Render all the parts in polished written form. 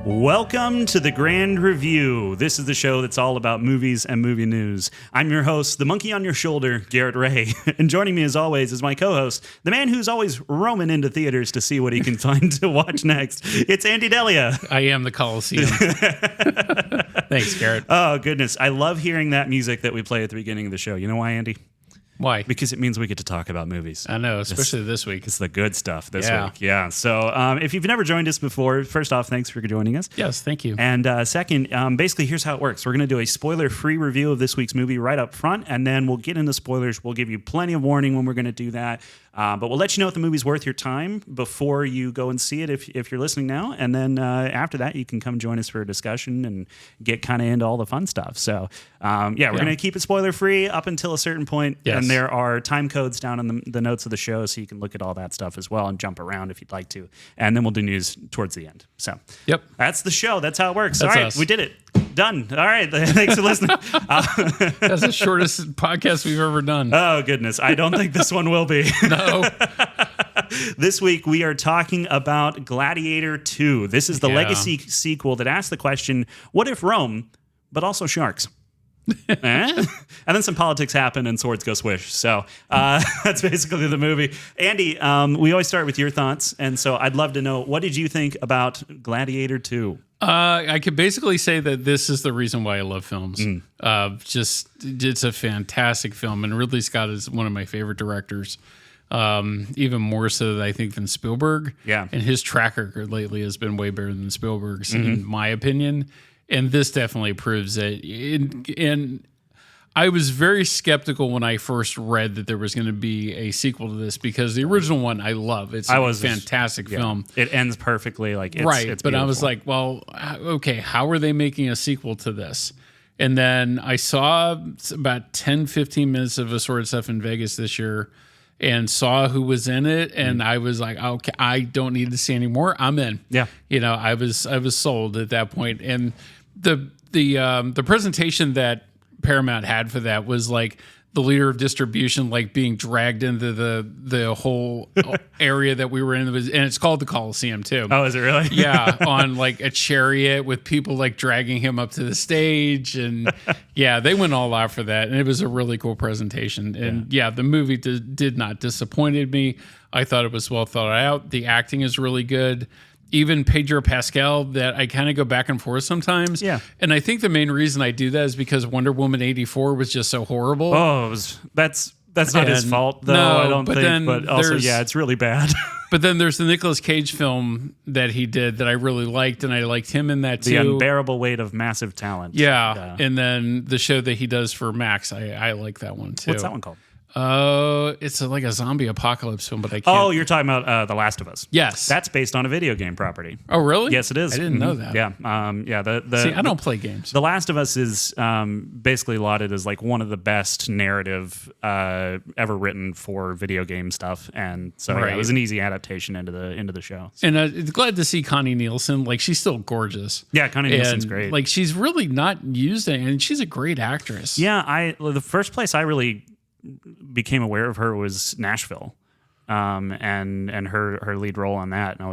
Welcome to the Grand Review. This is the show that's all about movies and movie news. I'm your host, the monkey on your shoulder, Garrett Ray. And joining me as always is my co-host, the man who's always roaming into theaters to see what he can find to watch next. It's Andy Delia. I am the Coliseum. Thanks, Garrett. Oh, goodness. I love hearing that music that we play at the beginning of the show. You know why, Andy? Why? Because it means we get to talk about movies. I know, especially this week. It's the good stuff this week. Yeah. So if you've never joined us before, first off, thanks for joining us. Yes, thank you. And second, basically, here's how it works. We're going to do a spoiler-free review of this week's movie right up front, and then we'll get into spoilers. We'll give you plenty of warning when we're going to do that. But we'll let you know if the movie's worth your time before you go and see it if you're listening now. And then after that, you can come join us for a discussion and get kind of into all the fun stuff. So, we're going to keep it spoiler-free up until a certain point. Yes. And there are time codes down in the notes of the show, so you can look at all that stuff as well and jump around if you'd like to. And then we'll do news towards the end. So, yep, that's the show. That's how it works. That's all right, us. We did it. Done. All right. Thanks for listening. That's the shortest podcast we've ever done. Oh, goodness. I don't think this one will be. No. This week, we are talking about Gladiator II. This is the legacy sequel that asks the question, what if Rome, but also sharks? And then some politics happen and swords go swish. So that's basically the movie. Andy, we always start with your thoughts. And so I'd love to know, what did you think about Gladiator II? I could basically say that this is the reason why I love films. It's a fantastic film. And Ridley Scott is one of my favorite directors. Even more so, I think, than Spielberg. Yeah. And his track record lately has been way better than Spielberg's, in my opinion. And this definitely proves it. And I was very skeptical when I first read that there was going to be a sequel to this, because the original one I love. It's a fantastic film. It ends perfectly. It's but beautiful. I was like, well, okay, how are they making a sequel to this? And then I saw about 10, 15 minutes of Assorted Stuff in Vegas this year and saw who was in it, and I was like, okay, I don't need to see any more. I'm in. Yeah. I was sold at that point. And the presentation that Paramount had for that was like the leader of distribution, like being dragged into the whole area that we were in, and it's called the Coliseum too. Oh, is it really? Yeah, on like a chariot with people like dragging him up to the stage, and they went all out for that, and it was a really cool presentation. And the movie did not disappointed me. I thought it was well thought out. The acting is really good. Even Pedro Pascal, that I kind of go back and forth sometimes. Yeah. And I think the main reason I do that is because Wonder Woman 84 was just so horrible. Oh, that's not his fault, though, no, I don't think. But also, it's really bad. But then there's the Nicolas Cage film that he did that I really liked, and I liked him in that too. The Unbearable Weight of Massive Talent. Yeah. And then the show that he does for Max, I like that one too. What's that one called? It's like a zombie apocalypse film, but I can't. Oh, you're talking about The Last of Us. Yes. That's based on a video game property. Oh, really? Yes, it is. I didn't know that. Yeah. See, I don't play games. The Last of Us is basically lauded as like one of the best narrative ever written for video game stuff, and so it was an easy adaptation into the show. So. And glad to see Connie Nielsen. Like, she's still gorgeous. Yeah, Connie Nielsen's great. Like, she's really not used, and she's a great actress. Yeah, the first place I really became aware of her was Nashville, and her lead role on that, and I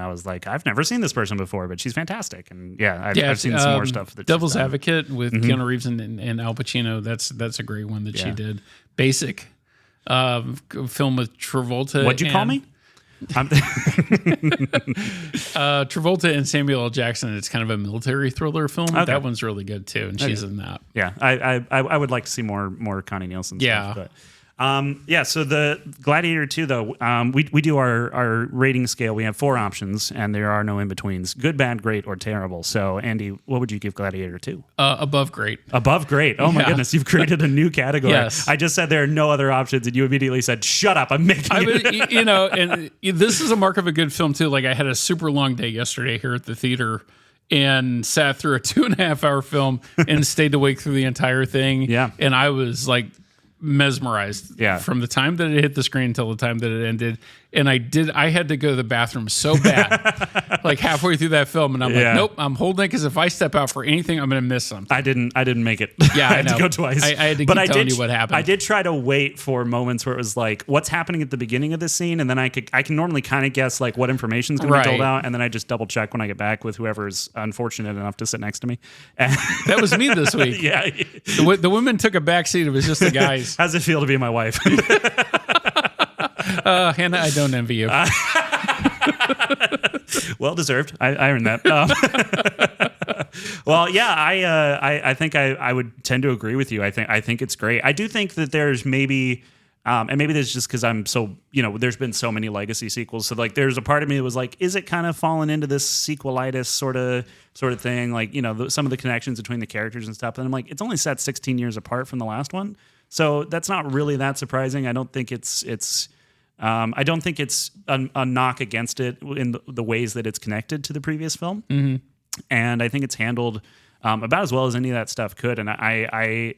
was like, I've never seen this person before, but she's fantastic, and I've seen some more stuff. That Devil's Advocate with Keanu Reeves and Al Pacino. That's a great one that she did. Basic, film with Travolta. What'd you call me? Travolta and Samuel L. Jackson. It's kind of a military thriller film. Okay. That one's really good too, and she's in that. Yeah, I would like to see more Connie Nielsen stuff. But. So the Gladiator 2, though, we do our rating scale. We have 4 options, and there are no in-betweens. Good, bad, great, or terrible. So, Andy, what would you give Gladiator 2? Above great. Above great. Oh, my goodness. You've created a new category. Yes. I just said there are no other options, and you immediately said, shut up, I'm making it. And this is a mark of a good film, too. Like, I had a super long day yesterday here at the theater and sat through a 2.5-hour film and stayed awake through the entire thing. Yeah. And I was like mesmerized from the time that it hit the screen until the time that it ended. And I had to go to the bathroom so bad, like halfway through that film. And I'm like, nope, I'm holding it because if I step out for anything, I'm going to miss something. I didn't make it. Yeah, I had to go twice. I had to keep telling you what happened. I did try to wait for moments where it was like, what's happening at the beginning of this scene? And then I can normally kind of guess like what information is going to be told out. And then I just double check when I get back with whoever's unfortunate enough to sit next to me. That was me this week. Yeah. The women took a back seat. It was just the guys. How's it feel to be my wife? Hannah, I don't envy you. Well deserved. I earned that. Well, yeah, I think I would tend to agree with you. I think it's great. I do think that there's maybe, and maybe this is just because I'm so, there's been so many legacy sequels. So like, there's a part of me that was like, is it kind of fallen into this sequelitis sort of thing? Like, some of the connections between the characters and stuff. And I'm like, it's only set 16 years apart from the last one, so that's not really that surprising. I don't think it's a knock against it in the ways that it's connected to the previous film. Mm-hmm. And I think it's handled about as well as any of that stuff could. And I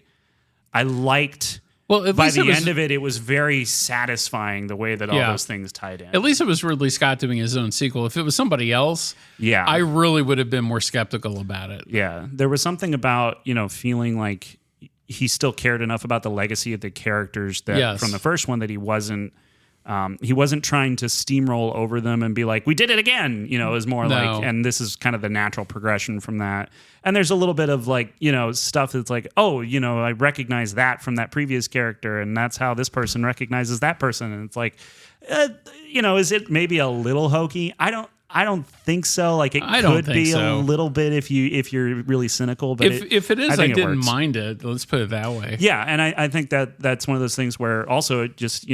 liked, by the end of it, it was very satisfying the way that all those things tied in. At least it was Ridley Scott doing his own sequel. If it was somebody else, I really would have been more skeptical about it. Yeah. There was something about, feeling like he still cared enough about the legacy of the characters that from the first one that he wasn't trying to steamroll over them and be like, we did it again. It was more like, and this is kind of the natural progression from that. And there's a little bit of like, stuff that's like, oh, I recognize that from that previous character, and that's how this person recognizes that person. And it's like, is it maybe a little hokey? I don't think so. Like it could be a little bit if you're really cynical, but if it is, I didn't mind it. Let's put it that way. Yeah, and I think that's one of those things where also it just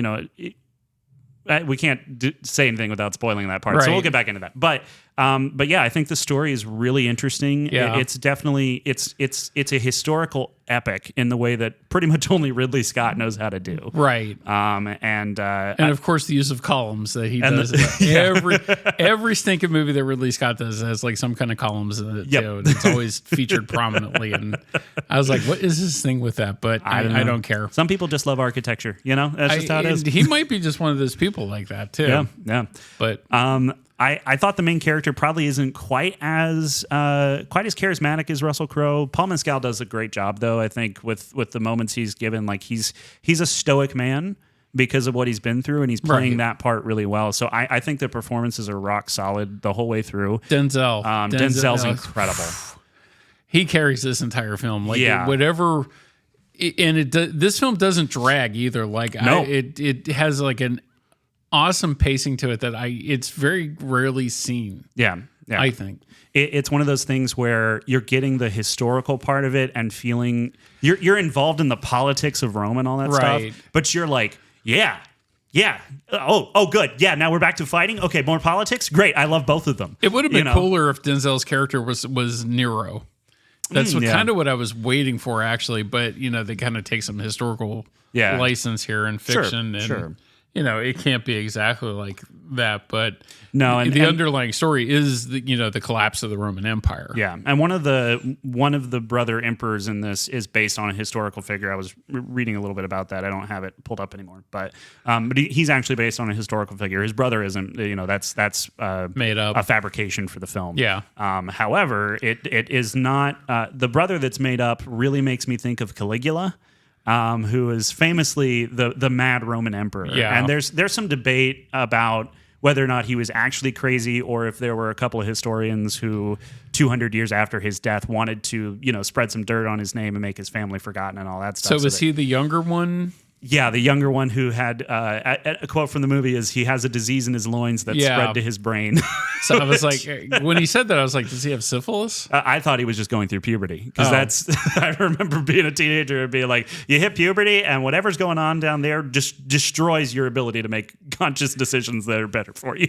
we can't say anything without spoiling that part, so we'll get back into that. But yeah, I think the story is really interesting. Yeah. It's definitely it's a historical epic in the way that pretty much only Ridley Scott knows how to do. Right. And of course the use of columns that he does. Every stinking movie that Ridley Scott does has like some kind of columns in it too. And it's always featured prominently. And I was like, what is this thing with that? But I don't care. Some people just love architecture. That's just how it is. He might be just one of those people like that too. Yeah. Yeah. But I thought the main character probably isn't quite as charismatic as Russell Crowe. Paul Mescal does a great job, though. I think with the moments he's given, like he's a stoic man because of what he's been through, and he's playing that part really well. So I think the performances are rock solid the whole way through. Denzel's incredible. He carries this entire film. Like whatever, and this film doesn't drag either. Like it has like an awesome pacing to it that it's very rarely seen. Yeah. I think it's one of those things where you're getting the historical part of it and feeling you're involved in the politics of Rome and all that stuff, but you're like, yeah. Oh, good. Yeah, now we're back to fighting. Okay, more politics. Great. I love both of them. It would have been cooler if Denzel's character was Nero. That's kind of what I was waiting for, actually. But they kind of take some historical license here in fiction. Sure. It can't be exactly like that, but the underlying story is the collapse of the Roman Empire. Yeah, and one of the brother emperors in this is based on a historical figure. I was reading a little bit about that. I don't have it pulled up anymore, but he's actually based on a historical figure. His brother isn't. That's made up, a fabrication for the film. Yeah. However, it is not. The brother that's made up really makes me think of Caligula. Who is famously the mad Roman emperor. Yeah. And there's some debate about whether or not he was actually crazy, or if there were a couple of historians who 200 years after his death wanted to, spread some dirt on his name and make his family forgotten and all that stuff. So was he the younger one? Yeah, the younger one who had a quote from the movie is he has a disease in his loins that spread to his brain. So I was like, when he said that, I was like, does he have syphilis? I thought he was just going through puberty because I remember being a teenager and being like, you hit puberty and whatever's going on down there just destroys your ability to make conscious decisions that are better for you.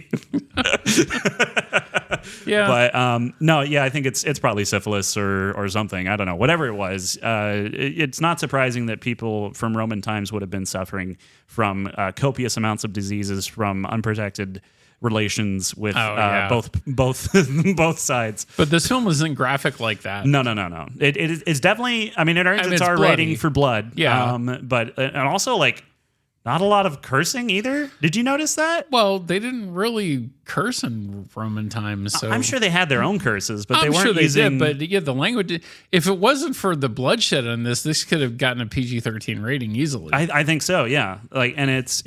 Yeah, but I think it's probably syphilis or something. I don't know. Whatever it was, it's not surprising that people from Roman times would have been suffering from copious amounts of diseases from unprotected relations with both sides. But this film isn't graphic like that. No. It's definitely. I mean, it earns its R rating for blood. Yeah, but and also like Not a lot of cursing either. Did you notice that? Well, they didn't really curse in Roman times, so I'm sure they had their own curses, but they I'm weren't sure they using. did. But yeah, the language. If it wasn't for the bloodshed on this could have gotten a PG-13 rating easily. I think so. Yeah. Like, and it's.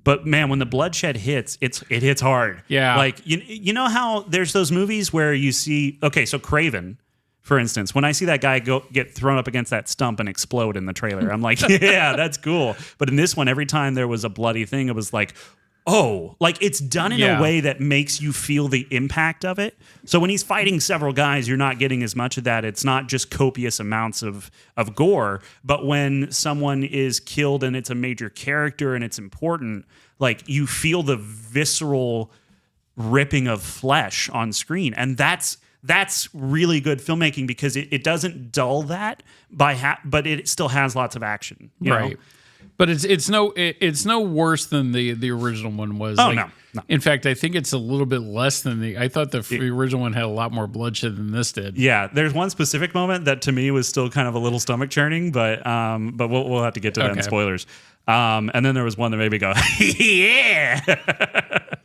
But man, when the bloodshed hits, it hits hard. Yeah. Like you know how there's those movies where you see. Okay, so Craven. For instance, when I see that guy get thrown up against that stump and explode in the trailer, I'm like, yeah, that's cool. But in this one, every time there was a bloody thing, it was like, oh, like it's done in a way that makes you feel the impact of it. So when he's fighting several guys, you're not getting as much of that. It's not just copious amounts of gore, but when someone is killed and it's a major character and it's important, like you feel the visceral ripping of flesh on screen. And that's really good filmmaking because it doesn't dull that but it still has lots of action. You know? But it's no worse than the original one was. Oh, no. In fact, I think it's a little bit less than I thought the original one had a lot more bloodshed than this did. Yeah, there's one specific moment that to me was still kind of a little stomach churning, but we'll have to get to that in spoilers. And then there was one that made me go, yeah.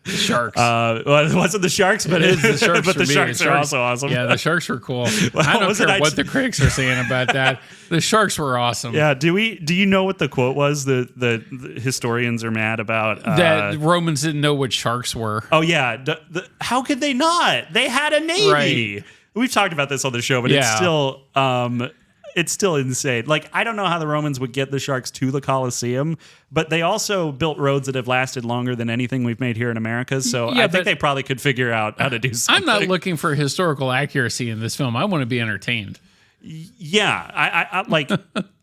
Sharks. Well, it wasn't the sharks, but it is the sharks. But the sharks are also awesome. Yeah, the sharks were cool. I don't care what the critics are saying about that. The sharks were awesome. Yeah. Do you know what the quote was? The historians are mad about that Romans didn't know what sharks were. Oh yeah. How could they not? They had a navy. Right. We've talked about this on the show, but it's still insane. Like, I don't know how the Romans would get the sharks to the Colosseum, but they also built roads that have lasted longer than anything we've made here in America. So I think they probably could figure out how to do something. I'm not looking for historical accuracy in this film. I want to be entertained. Yeah, I like.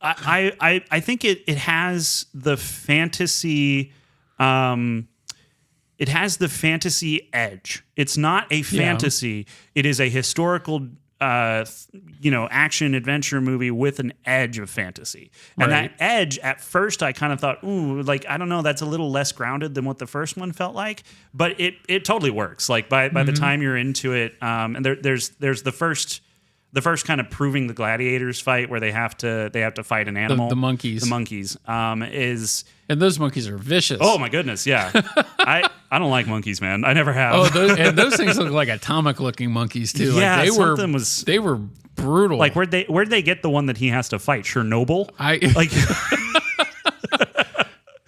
I think it has the fantasy. It has the fantasy edge. It's not a fantasy. It is a historical. Action adventure movie with an edge of fantasy. And that edge, at first, I kind of thought, ooh, like, I don't know, that's a little less grounded than what the first one felt like. But it totally works. Like, by the time you're into it, and there's the first kind of proving the gladiators fight where they have to fight an animal. The monkeys. The monkeys is. And those monkeys are vicious. Oh my goodness, yeah. I don't like monkeys, man. I never have. Oh, those things look like atomic-looking monkeys too. Yeah, like they were brutal. Like where'd they get the one that he has to fight? Chernobyl.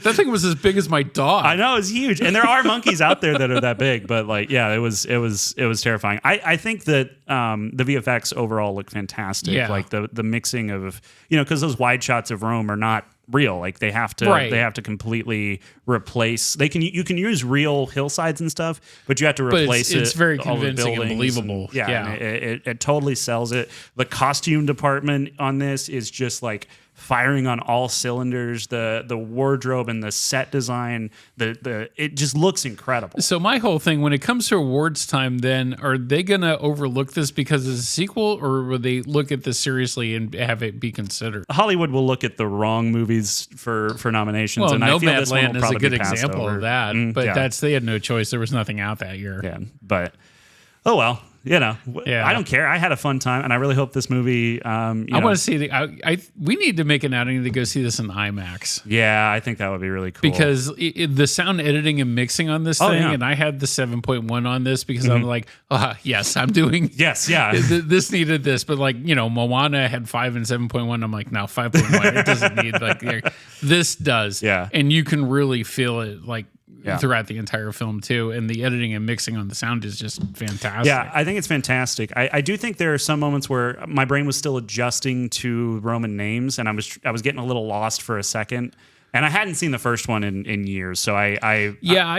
That thing was as big as my dog. I know, it's huge, and there are monkeys out there that are that big. But like, yeah, it was terrifying. I think that the VFX overall looked fantastic. Yeah. Like the mixing of because those wide shots of Rome are not real. Like they have to completely replace. You can use real hillsides and stuff, but you have to replace it's very convincing and believable. It totally sells it. The costume department on this is just like firing on all cylinders. The wardrobe and the set design, it just looks incredible. So my whole thing, when it comes to awards time, then are they going to overlook this because it's a sequel, or will they look at this seriously and have it be considered? Hollywood will look at the wrong movies for nominations, well, and I feel this one Nomadland will is a probably good be passed example over. of that. But they had no choice. There was nothing out that year. Yeah, but oh well. I don't care. I had a fun time, and I really hope this movie. I want to see we need to make an outing to go see this in IMAX. Yeah, I think that would be really cool because the sound editing and mixing on this thing, and I had the 7.1 on this because I'm like, yes, I'm doing. Yes, yeah. This needed this, but Moana had 5 and 7.1. I'm like, no, 5.1. It doesn't need this does. Yeah, and you can really feel it throughout the entire film too, and the editing and mixing on the sound is just fantastic. Yeah, I think it's fantastic. I do think there are some moments where my brain was still adjusting to Roman names, and I was getting a little lost for a second. And I hadn't seen the first one in years, so I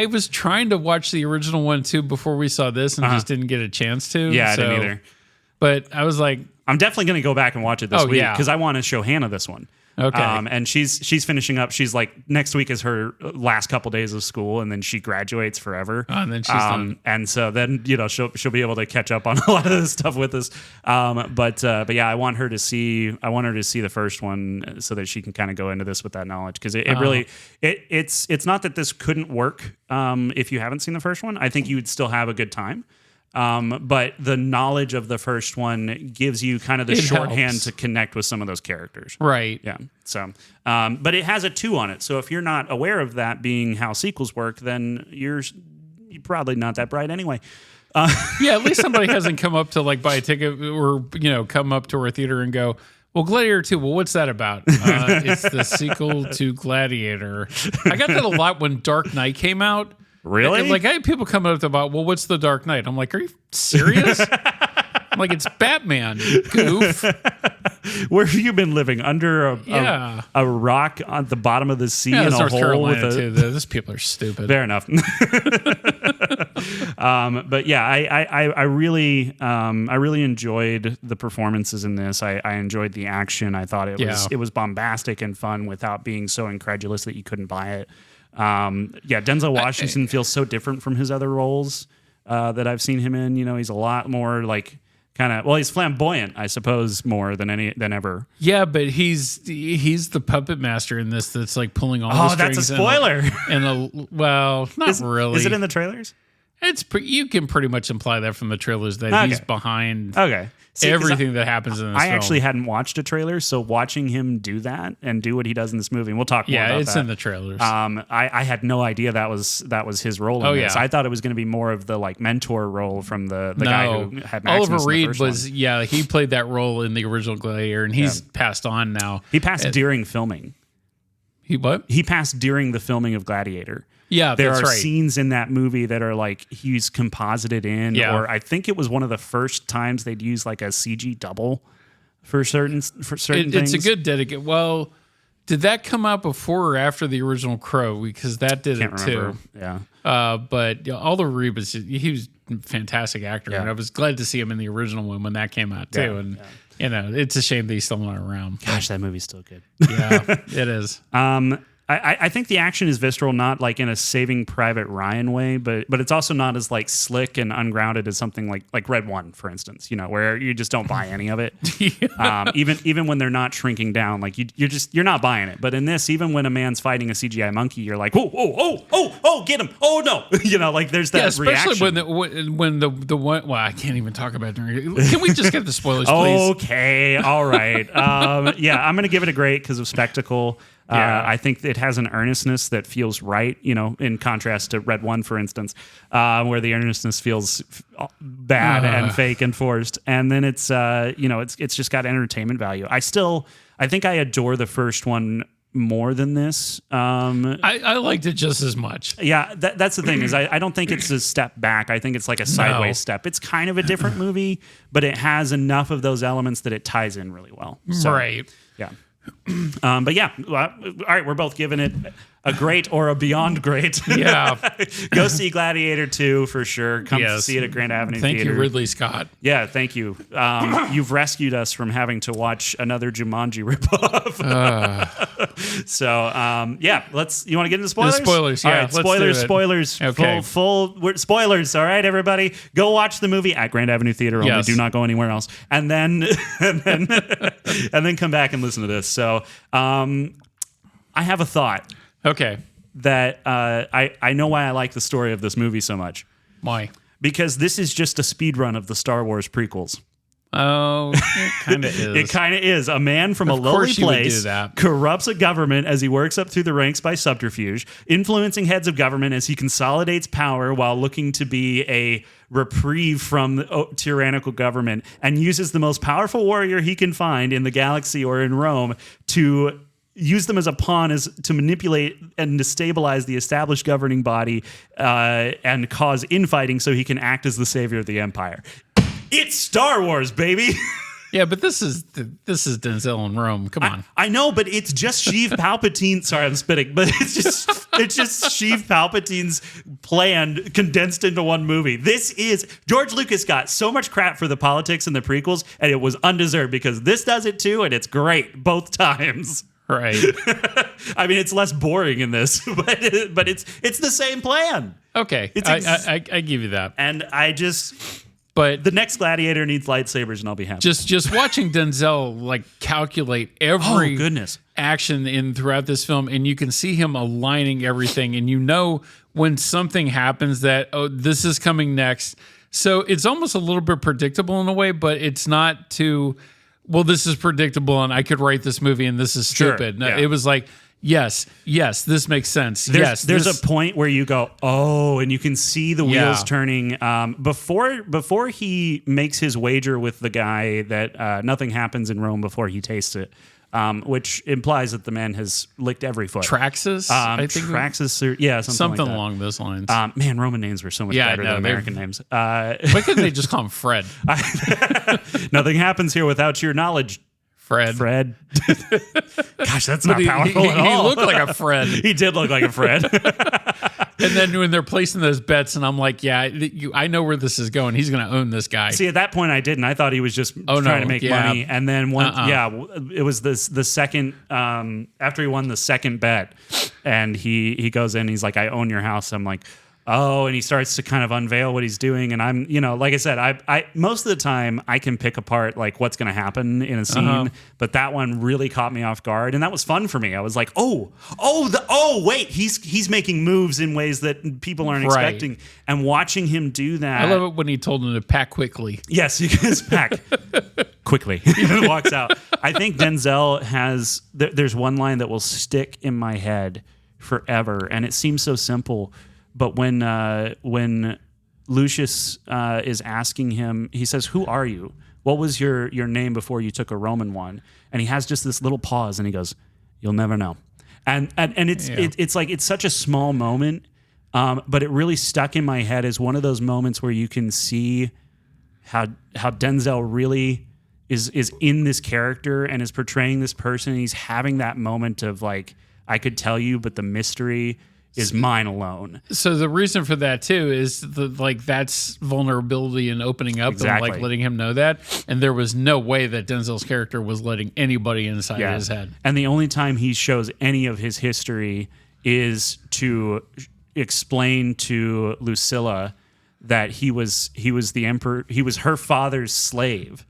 was trying to watch the original one too before we saw this, and just didn't get a chance to. Yeah, I didn't either. But I was like, I'm definitely going to go back and watch it this week because I want to show Hannah this one. Okay. And she's finishing up. She's like, next week is her last couple days of school, and then she graduates forever. Oh, and then she's done. And so then she'll be able to catch up on a lot of this stuff with us. But yeah, I want her to see the first one so that she can kind of go into this with that knowledge, because it really it's not that this couldn't work if you haven't seen the first one. I think you would still have a good time. But the knowledge of the first one gives you kind of the shorthand to connect with some of those characters. Right. Yeah. So, but it has a 2 on it. So if you're not aware of that being how sequels work, then you're probably not that bright anyway. Yeah, at least somebody hasn't come up to like buy a ticket or, come up to our theater and go, well, Gladiator 2, well, what's that about? It's the sequel to Gladiator. I got that a lot when Dark Knight came out. Really? And, like, I had people come up about, well, what's the Dark Knight? I'm like, are you serious? I'm like, it's Batman, goof. Where have you been living? Under a rock on the bottom of the sea in it's a North hole Carolina with a... too. Those people are stupid. Fair enough. But yeah, I really enjoyed the performances in this. I enjoyed the action. I thought it was bombastic and fun without being so incredulous that you couldn't buy it. Denzel Washington feels so different from his other roles that I've seen him in. He's a lot more like he's flamboyant, I suppose, more than ever. Yeah, but he's the puppet master in this. That's like pulling all the strings. Oh, that's a spoiler. Not really. Is it in the trailers? You can pretty much imply that from the trailers that he's behind. Okay. See, everything that happens in this film. I actually hadn't watched a trailer, so watching him do that and do what he does in this movie, and we'll talk more about that. Yeah, it's in the trailers. I had no idea that was his role in this. I thought it was going to be more of the like mentor role from the guy who had Maximus Oliver Reed in the first one. he played that role in the original Gladiator, and he's passed on now. He passed during filming. He what? He passed during the filming of Gladiator. Yeah, there that's are right. scenes in that movie that are like he's composited in, or I think it was one of the first times they'd use like a CG double for certain things. It's a good dedicate. Well, did that come out before or after the original Crow? Because that did Can't it remember. too. Yeah. But Oliver Reed he was a fantastic actor, and I was glad to see him in the original one when that came out too. It's a shame that he's still not around. Gosh, that movie's still good. Yeah, it is. I think the action is visceral, not like in a Saving Private Ryan way, but it's also not as like slick and ungrounded as something like Red One, for instance. Where you just don't buy any of it. Even when they're not shrinking down, like you're not buying it. But in this, even when a man's fighting a CGI monkey, you're like, oh, get him! Oh no, like there's that especially reaction. when the one. Well, I can't even talk about it. Can we just get the spoilers, please? Okay, all right. I'm gonna give it a great because of spectacle. I think it has an earnestness that feels right, in contrast to Red One, for instance, where the earnestness feels bad and fake and forced. And then it's just got entertainment value. I think I adore the first one more than this. I liked it just as much. Yeah, that's the thing is I don't think it's a step back. I think it's like a sideways step. It's kind of a different movie, but it has enough of those elements that it ties in really well. So, right. Yeah. All right, we're both giving it a great or a beyond great. Yeah. Go see Gladiator 2 for sure. Come to see it at Grand Avenue Thank Theater. you, Ridley Scott. Yeah, thank you. You've rescued us from having to watch another Jumanji ripoff. So, you want to get into spoilers? The spoilers, yeah. All right, spoilers. Okay. Full spoilers. All right, everybody. Go watch the movie at Grand Avenue Theater only. Yes. Do not go anywhere else. And then come back and listen to this. So, I have a thought. Okay. That I know why I like the story of this movie so much. Why? Because this is just a speed run of the Star Wars prequels. Oh, it kind of is. It kind of is. A man from a lowly place corrupts a government as he works up through the ranks by subterfuge, influencing heads of government as he consolidates power while looking to be a reprieve from the tyrannical government, and uses the most powerful warrior he can find in the galaxy or in Rome to use them as a pawn to manipulate and destabilize the established governing body and cause infighting so he can act as the savior of the empire. It's Star Wars, baby. Yeah, but this is Denzel in Rome. Come on. I know, but it's just Sheev Palpatine. Sorry, I'm spitting, but it's just Sheev Palpatine's plan condensed into one movie. George Lucas got so much crap for the politics in the prequels, and it was undeserved because this does it too, and it's great both times. Right. I mean, it's less boring in this, but it's the same plan. Okay, I give you that. And but the next Gladiator needs lightsabers, and I'll be happy. Just watching Denzel like calculate every action in throughout this film, and you can see him aligning everything, and when something happens that this is coming next. So it's almost a little bit predictable in a way, but it's not too, well, this is predictable and I could write this movie and this is stupid. Sure, No, yeah. It was like, yes, thethis makes sense. There's this, a point where you go, oh, and you can see the wheels Yeah. turning. Before he makes his wager with the guy that nothing happens in Rome before he tastes it, which implies that the man has licked every foot. Traxxas, I think. Traxxas, or, yeah, something like that. along those lines. Man, Roman names were so much Yeah, I better know, than American names. Why couldn't they just call him Fred? Nothing happens here without your knowledge, Fred. Fred. Gosh, that's not He powerful at all. He looked like a Fred. He did look like a Fred. And then when they're placing those bets, and I'm like, yeah, I know where this is going. He's going to own this guy. See, at that point, I didn't. I thought he was just trying to make money. And then it was the second after he won the second bet, and he goes in. He's like, "I own your house." I'm like, oh, and he starts to kind of unveil what he's doing. And I'm, like I said, I most of the time I can pick apart like what's going to happen in a scene, but that one really caught me off guard, and that was fun for me. I was like, wait, he's making moves in ways that people aren't expecting, and watching him do that. I love it when he told him to pack quickly. Yes, you can just pack quickly. He walks out. I think Denzel has. There's one line that will stick in my head forever, and it seems so simple. But when Lucius is asking him, he says, "Who are you? What was your name before you took a Roman one?" And he has just this little pause, and he goes, "You'll never know." And it's like it's such a small moment, but it really stuck in my head as one of those moments where you can see how Denzel really is in this character and is portraying this person. And he's having that moment of like, I could tell you, but the mystery is mine alone. So the reason for that too is that's vulnerability and opening up and like letting him know that. And there was no way that Denzel's character was letting anybody inside his head. And the only time he shows any of his history is to explain to Lucilla that he was the emperor. He was her father's slave.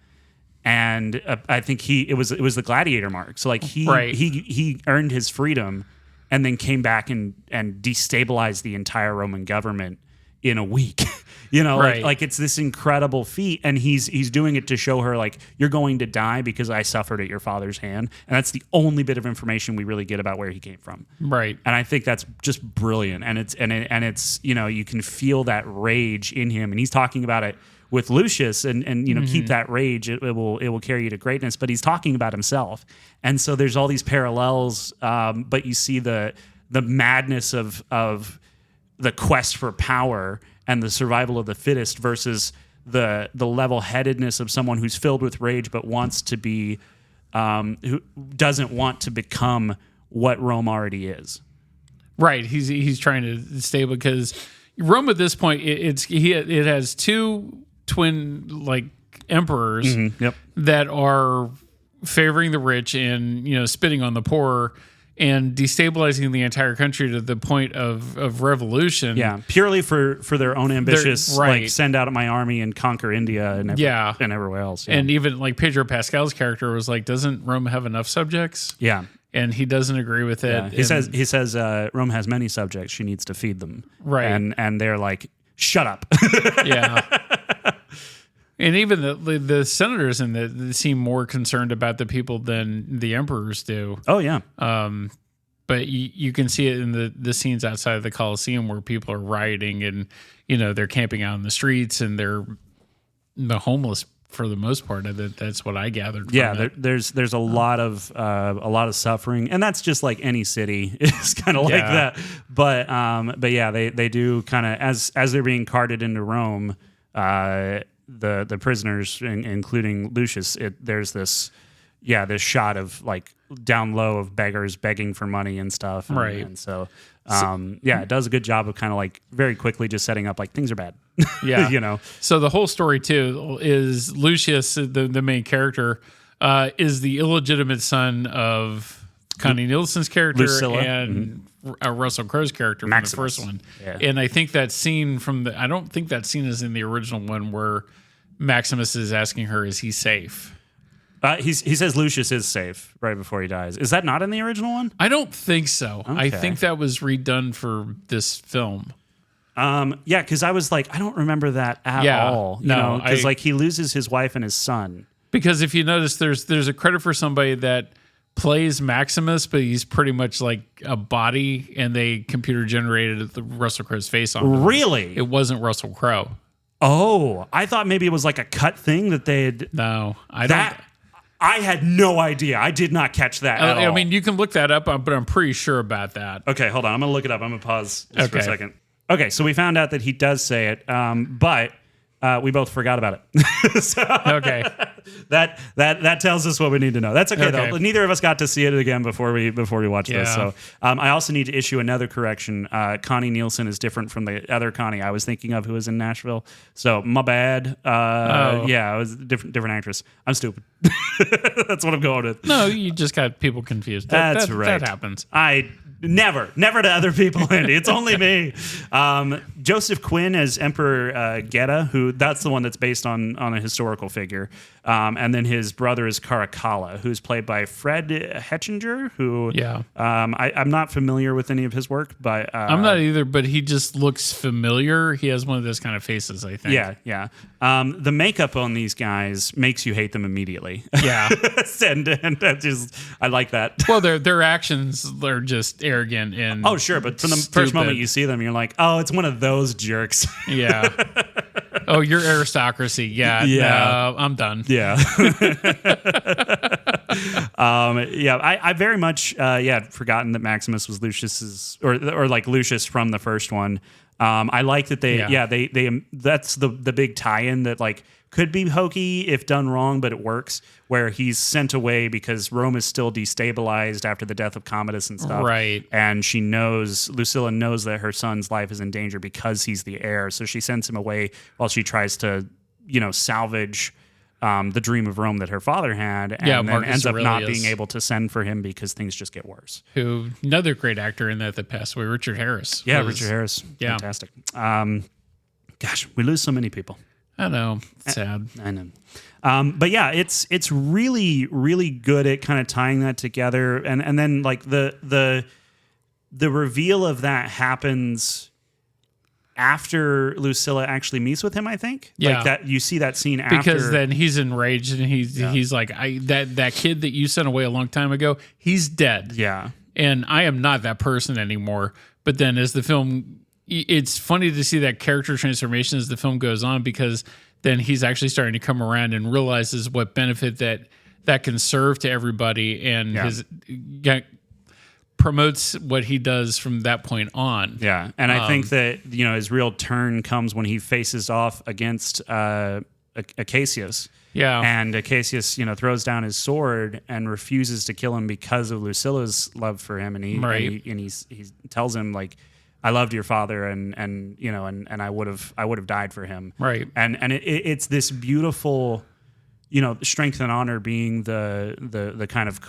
And I think it was the gladiator mark. So like he earned his freedom and then came back and destabilized the entire Roman government in a week. Like it's this incredible feat, and he's doing it to show her like, you're going to die because I suffered at your father's hand, and that's the only bit of information we really get about where he came from. Right. And I think that's just brilliant, and it's you can feel that rage in him, and he's talking about it with Lucius, and keep that rage. It will carry you to greatness. But he's talking about himself, and so there's all these parallels. But you see the madness of the quest for power and the survival of the fittest versus the level-headedness of someone who's filled with rage but wants to be, who doesn't want to become what Rome already is. Right. He's trying to stay, because Rome at this point it has two twin like emperors that are favoring the rich and spitting on the poor and destabilizing the entire country to the point of revolution. Yeah, purely for their own ambitious, like send out my army and conquer India and everywhere else. Yeah. And even like Pedro Pascal's character was like, doesn't Rome have enough subjects? Yeah. And he doesn't agree with it. Yeah. He says Rome has many subjects. She needs to feed them. Right. And they're like, shut up. Yeah. And even the senators in the seem more concerned about the people than the emperors do. Oh yeah. But you can see it in the scenes outside of the Colosseum where people are rioting and they're camping out in the streets and they're homeless for the most part. That's what I gathered from it. There's a lot of suffering, and that's just like any city. It's kind of like that. But yeah, they do kind of as they're being carted into Rome. The prisoners, including Lucius, there's this shot of like down low of beggars begging for money and stuff, and so it does a good job of kind of like very quickly just setting up like things are bad. Yeah, So the whole story too is Lucius, the main character, is the illegitimate son of Connie Nielsen's character Lucilla. And Russell Crowe's character Maximus. from the first one. Yeah. And I think that scene I don't think that scene is in the original one where Maximus is asking her, is he safe? He says Lucius is safe right before he dies. Is that not in the original one? I don't think so. Okay. I think that was redone for this film. Yeah, because I was like, I don't remember that at all. Because like he loses his wife and his son. Because if you notice, there's a credit for somebody that plays Maximus, but he's pretty much like a body, and they computer generated the Russell Crowe's face on him. Really? It wasn't Russell Crowe. Oh, I thought maybe it was like a cut thing that they had. No, I had no idea. I did not catch that at all. I mean, you can look that up, but I'm pretty sure about that. Okay, hold on. I'm going to look it up. I'm going to pause just for a second. Okay, so we found out that he does say it, but we both forgot about it. Okay. That tells us what we need to know. That's okay, though. Neither of us got to see it again before we watch this. So I also need to issue another correction. Connie Nielsen is different from the other Connie I was thinking of, who was in Nashville. So my bad. Yeah, it was a different actress. I'm stupid. That's what I'm going with. No, you just got people confused. That's right. That happens. Never to other people, Andy. It's only me. Joseph Quinn as Emperor Geta, that's the one that's based on a historical figure. And then his brother is Caracalla, who's played by Fred Hetchinger, who I'm not familiar with any of his work, but I'm not either, but he just looks familiar. He has one of those kind of faces, I think. Yeah. The makeup on these guys makes you hate them immediately. Yeah. and that just, I like that. Well, their actions are just arrogant and oh, sure, but from the first moment you see them, you're like, oh, it's one of those jerks. Yeah. Oh, you're aristocracy. Yeah. No, I'm done. Yeah. I very much had forgotten that Maximus was Lucius's or like Lucius from the first one. I like that they that's the big tie-in that like could be hokey if done wrong, but it works, where he's sent away because Rome is still destabilized after the death of Commodus and stuff. Right. And Lucilla knows that her son's life is in danger because he's the heir. So she sends him away while she tries to, salvage the dream of Rome that her father had, and then Marcus ends up not Aurelius. being able to send for him because things just get worse. Another great actor in that passed away, Richard Harris. Yeah, Richard Harris. Yeah. Fantastic. Gosh, we lose so many people. I know. It's sad. I know. But yeah, it's really, really good at kind of tying that together. And then like the reveal of that happens after Lucilla actually meets with him, I think. Yeah. Like that you see that scene after. Because then he's enraged and he's like, that kid that you sent away a long time ago, he's dead. Yeah. And I am not that person anymore. But then as the film, it's funny to see that character transformation as the film goes on, because then he's actually starting to come around and realizes what benefit that can serve to everybody, and promotes what he does from that point on. Yeah, and I think that his real turn comes when he faces off against Acacius. Yeah, and Acacius, throws down his sword and refuses to kill him because of Lucilla's love for him, and he tells him like, I loved your father, and I would have died for him. Right. And it's this beautiful, strength and honor being the kind of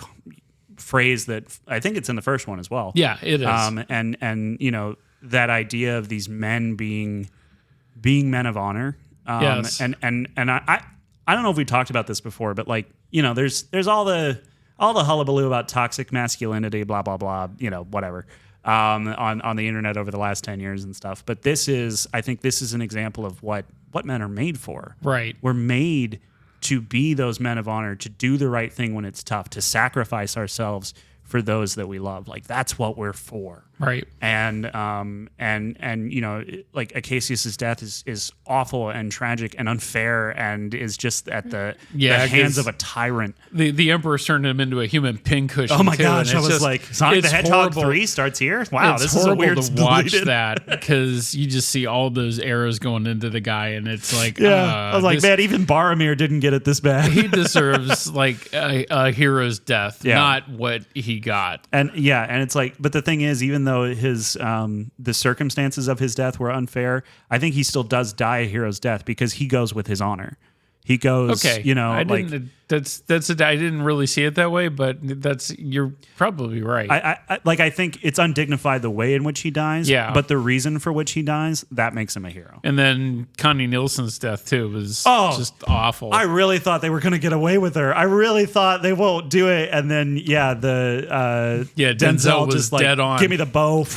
phrase that I think it's in the first one as well. Yeah, it is. And that idea of these men being men of honor. Yes. And I don't know if we talked about this before, but like, there's all the hullabaloo about toxic masculinity, blah blah blah, whatever. On the internet over the last 10 years and stuff. But I think this is an example of what men are made for. Right. We're made to be those men of honor, to do the right thing when it's tough, to sacrifice ourselves for those that we love. Like that's what we're for. Right. And like Acacius's death is awful and tragic and unfair, and is just at the hands of a tyrant. The Emperor's turned him into a human pincushion. Oh my gosh! I was like, Sonic the Hedgehog 3 starts here. Wow, this is a weird to watch that, because you just see all those arrows going into the guy, and it's like, I was like, man, even Boromir didn't get it this bad. He deserves like a hero's death, not what he got. And it's like, but the thing is, even though his the circumstances of his death were unfair, I think he still does die a hero's death because he goes with his honor. He goes, I didn't really see it that way, but you're probably right. I think it's undignified the way in which he dies. Yeah. But the reason for which he dies, that makes him a hero. And then Connie Nielsen's death too was just awful. I really thought they were going to get away with her. I really thought they won't do it. And then Denzel was just like, dead on. Give me the bow.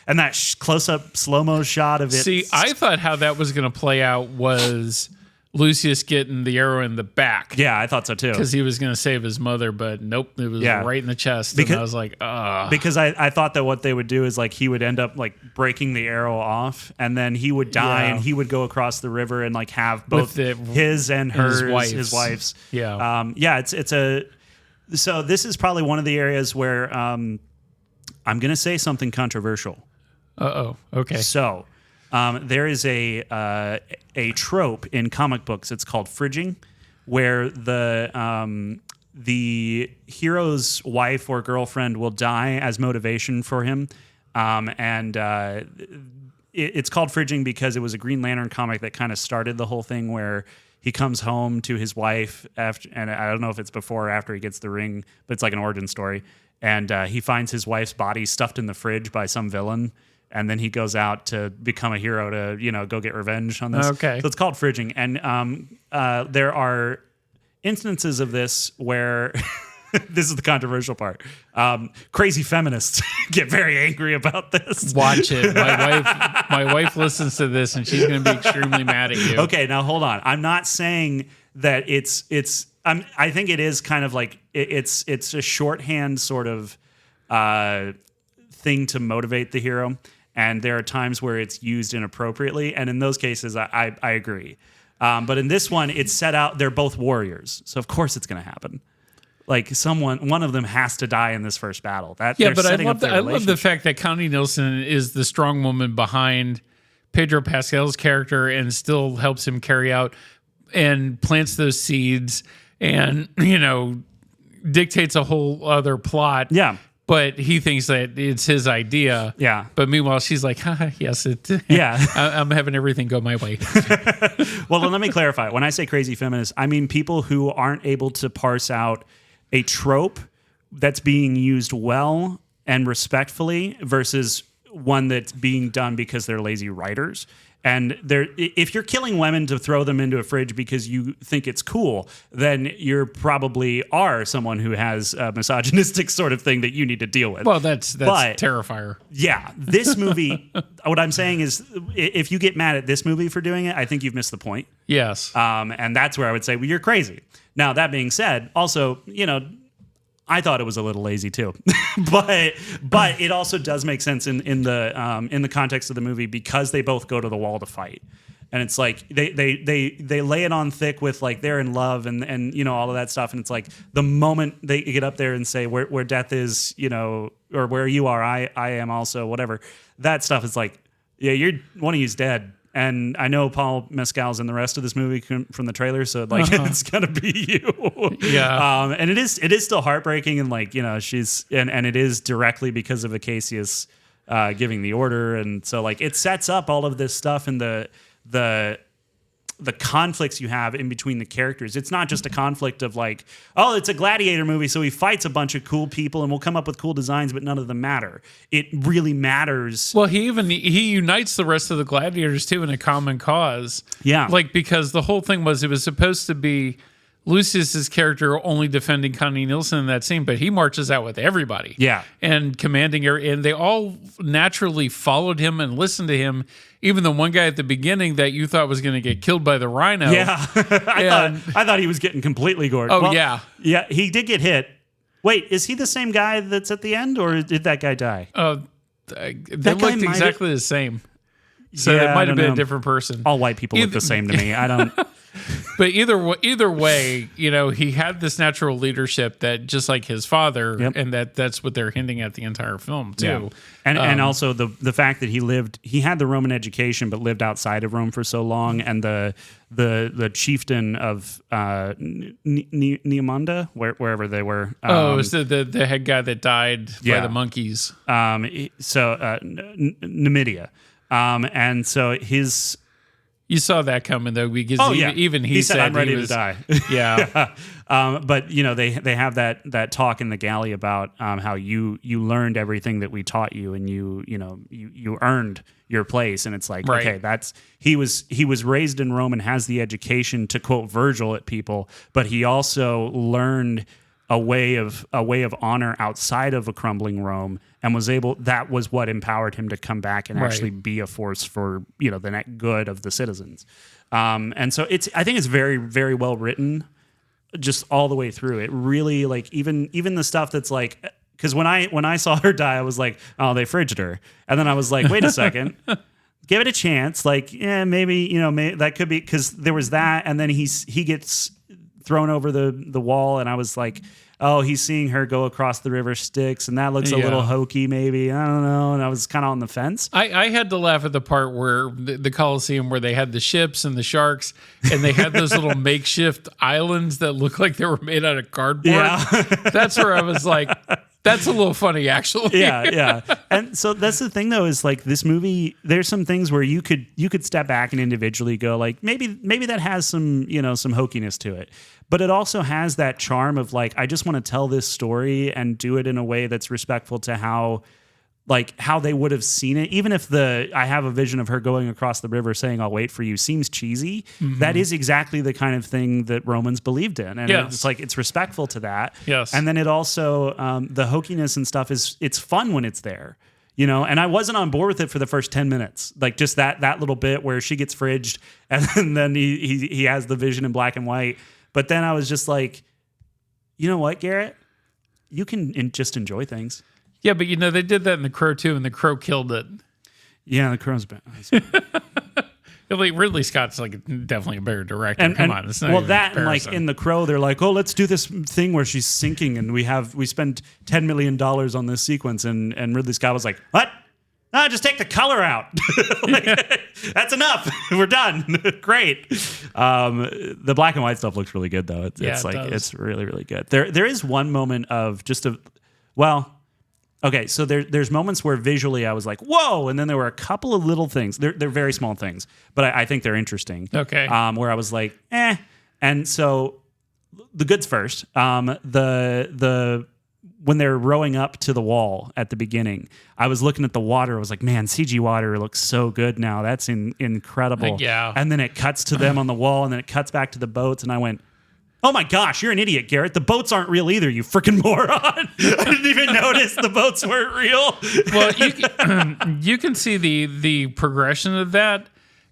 and that close-up slow-mo shot of it. See, I thought how that was going to play out was Lucius getting the arrow in the back. Yeah, I thought so too. Because he was going to save his mother, but nope, it was right in the chest. And I was like, Because I thought that what they would do is like he would end up like breaking the arrow off, and then he would die, and he would go across the river and like have both his and his wife's. Yeah. So this is probably one of the areas where I'm going to say something controversial. Okay. So there is a trope in comic books. It's called fridging, where the hero's wife or girlfriend will die as motivation for him, it's called fridging because it was a Green Lantern comic that kind of started the whole thing where he comes home to his wife after, and I don't know if it's before or after he gets the ring, but it's like an origin story, and he finds his wife's body stuffed in the fridge by some villain. And then he goes out to become a hero to, go get revenge on this. Okay. So it's called fridging. And there are instances of this where this is the controversial part. Crazy feminists get very angry about this. Watch it. My wife listens to this and she's going to be extremely mad at you. Okay, now hold on. I'm not saying that I think it is kind of like it's a shorthand sort of thing to motivate the hero. And there are times where it's used inappropriately. And in those cases, I agree. But in this one, it's set out, they're both warriors. So of course it's going to happen. Like one of them has to die in this first battle. But I love the fact that Connie Nielsen is the strong woman behind Pedro Pascal's character and still helps him carry out and plants those seeds and, dictates a whole other plot. Yeah. But he thinks that it's his idea. Yeah. But meanwhile, she's like, yes, yeah. I'm having everything go my way. Well, let me clarify. When I say crazy feminists, I mean people who aren't able to parse out a trope that's being used well and respectfully versus one that's being done because they're lazy writers. And if you're killing women to throw them into a fridge because you think it's cool, then you're probably are someone who has a misogynistic sort of thing that you need to deal with. Well, that's Terrifier. Yeah. This movie, what I'm saying is if you get mad at this movie for doing it, I think you've missed the point. Yes. And that's where I would say, well, you're crazy. Now, that being said, also, I thought it was a little lazy too, but it also does make sense in the context of the movie because they both go to the wall to fight, and it's like they lay it on thick with like they're in love and all of that stuff, and it's like the moment they get up there and say where death is, or where you are, I am also, whatever, that stuff is like, yeah, one of you's dead. And I know Paul Mescal's in the rest of this movie from the trailer, so like it's gonna be you. Yeah. And it is still heartbreaking, and like she's and it is directly because of Acacius giving the order, and so like it sets up all of this stuff and the conflicts you have in between the characters. It's not just a conflict of like, oh, it's a Gladiator movie, so he fights a bunch of cool people and we'll come up with cool designs, but none of them matter. It really matters. Well, he unites the rest of the gladiators too in a common cause. Yeah. Like, because the whole thing was it was supposed to be Lucius's character only defending Connie Nielsen in that scene, but he marches out with everybody. Yeah. And commanding her, and they all naturally followed him and listened to him. Even the one guy at the beginning that you thought was going to get killed by the rhino. Yeah. I thought he was getting completely gored. Oh, well, yeah. Yeah, he did get hit. Wait, is he the same guy that's at the end, or did that guy die? They looked exactly the same. So it might have been a different person. All white people look the same to me. I don't... But either way, he had this natural leadership that just like his father, and that's what they're hinting at the entire film too. Yeah. And also the fact that he had the Roman education but lived outside of Rome for so long, and the chieftain of Neomanda, wherever they were. It was the head guy that died by the monkeys. Numidia. And so his... You saw that coming though, because even he said I'm ready to die. Yeah. But they have that talk in the galley about how you learned everything that we taught you, and you earned your place, and it's like, right. Okay, he was raised in Rome and has the education to quote Virgil at people, but he also learned a way of honor outside of a crumbling Rome, and that was what empowered him to come back and actually be a force for the net good of the citizens. And so I think it's very, very well written, just all the way through. It really, like, even the stuff that's like, because when I saw her die, I was like, oh, they fridged her, and then I was like, wait a second. Give it a chance. Like, yeah, maybe, that could be, because there was that, and then he gets thrown over the wall, and I was like, oh, he's seeing her go across the river Styx, and that looks a little hokey, maybe. I don't know. And I was kind of on the fence. I had to laugh at the part where the Colosseum, where they had the ships and the sharks, and they had those little makeshift islands that looked like they were made out of cardboard. Yeah. That's where I was like, that's a little funny, actually. Yeah. And so that's the thing, though, is like this movie, there's some things where you could step back and individually go like, maybe that has some, some hokiness to it. But it also has that charm of like, I just want to tell this story and do it in a way that's respectful to how they would have seen it. Even if I have a vision of her going across the river saying, I'll wait for you, seems cheesy. Mm-hmm. That is exactly the kind of thing that Romans believed in. And it's like, it's respectful to that. Yes. And then it also, the hokiness and stuff it's fun when it's there. And I wasn't on board with it for the first 10 minutes. Like just that little bit where she gets fridged and then he has the vision in black and white. But then I was just like, you know what, Garrett? You can just enjoy things. Yeah, but they did that in The Crow too, and The Crow killed it. Yeah, The Crow's bad. Ridley Scott's like definitely a better director. Come on, it's not well, even that and like in The Crow, they're like, oh, let's do this thing where she's sinking, and we spent $10 million on this sequence, and Ridley Scott was like, what? No, just take the color out. That's enough. We're done. Great. The black and white stuff looks really good, though. It's really, really good. There is one moment of okay, so there's moments where visually I was like, whoa, and then there were a couple of little things. They're very small things, but I think they're interesting. Okay. Where I was like, eh. And so the goods first. When they're rowing up to the wall at the beginning, I was looking at the water. I was like, man, CG water looks so good now. That's incredible. Yeah. And then it cuts to them on the wall, and then it cuts back to the boats, and I went, oh my gosh, you're an idiot, Garrett. The boats aren't real either, you freaking moron. I didn't even notice the boats weren't real. Well, you can see the progression of that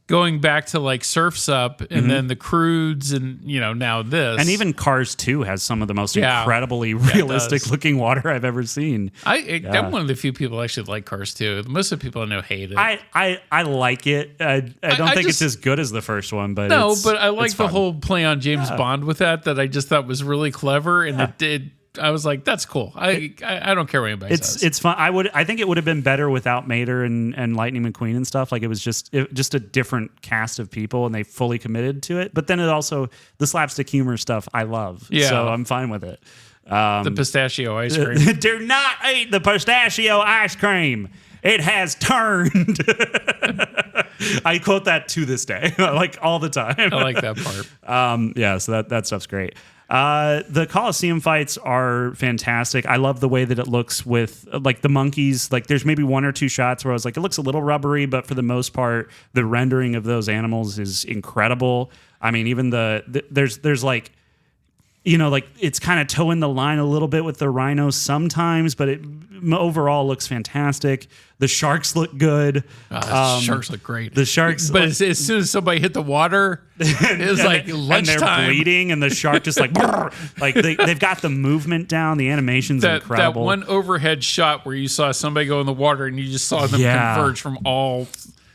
going back to like Surf's Up and then the Crudes and now this. And even Cars 2 has some of the most incredibly realistic looking water I've ever seen. I'm one of the few people actually like Cars 2. Most of the people I know hate it. I like it. I don't think it's as good as the first one, but but I like the whole play on James Bond with that I just thought was really clever, and it did. I was like, that's cool. I don't care what anybody says. It's fun. I think it would have been better without Mater and Lightning McQueen and stuff. Like it was just a different cast of people, and they fully committed to it. But then it also, the slapstick humor stuff I love. Yeah. So I'm fine with it. The pistachio ice cream. Do not eat the pistachio ice cream. It has turned. I quote that to this day, like all the time. I like that part. So that stuff's great. The Colosseum fights are fantastic. I love the way that it looks with like the monkeys. Like there's maybe one or two shots where I was like, it looks a little rubbery, but for the most part, the rendering of those animals is incredible. I mean, even there's like, like it's kind of towing the line a little bit with the rhinos sometimes, but it overall looks fantastic. The sharks look good. Sharks look great. The sharks, but as soon as somebody hit the water, it was like lunchtime. And they're bleeding, and the shark just like, like they've got the movement down. The animation's incredible. That one overhead shot where you saw somebody go in the water, and you just saw them converge from all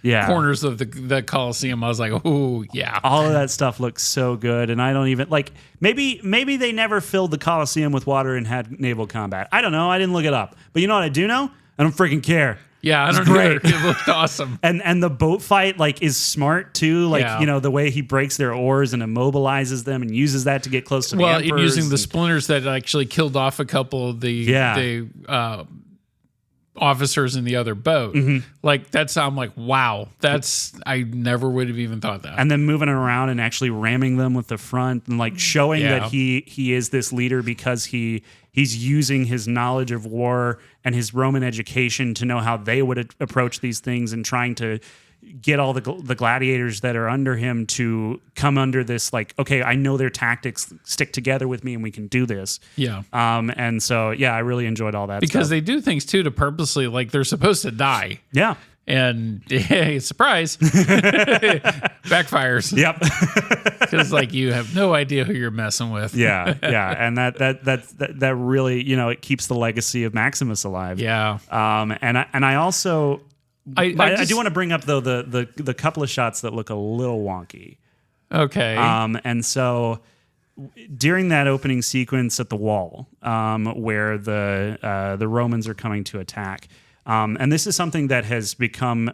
corners of the Colosseum. I was like, oh yeah. All of that stuff looks so good, and I don't even like. Maybe they never filled the Colosseum with water and had naval combat. I don't know. I didn't look it up, but you know what I do know? I don't freaking care. Yeah, I don't know. It looked awesome. And the boat fight is smart too. The way he breaks their oars and immobilizes them and uses that to get close to the emperors. Well, using the splinters that actually killed off a couple of the officers in the other boat. Mm-hmm. I'm like, wow, I never would have even thought that. And then moving around and actually ramming them with the front and showing that he is this leader because he's using his knowledge of war and his Roman education to know how they would approach these things and trying to get all the gladiators that are under him to come under this, like, okay, I know their tactics, stick together with me and we can do this. Yeah. And so, yeah, I really enjoyed all that Because stuff. they do things too to purposely, like, they're supposed to die. Yeah. And hey, surprise, backfires. Yep. Because like you have no idea who you're messing with. Yeah. And that really, it keeps the legacy of Maximus alive. Yeah. And I also, I do want to bring up though the couple of shots that look a little wonky. Okay. And so during that opening sequence at the wall, where the Romans are coming to attack, and this is something that has become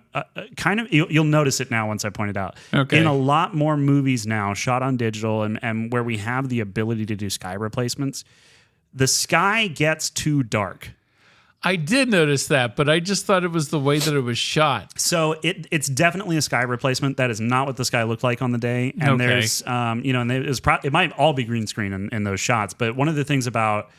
kind of, you'll notice it now once I point it out. Okay. In a lot more movies now, shot on digital, and where we have the ability to do sky replacements, the sky gets too dark. I did notice that, but I just thought it was the way that it was shot. So it's definitely a sky replacement. That is not what the sky looked like on the day. And Okay. there's, and it might all be green screen in those shots. But one of the things about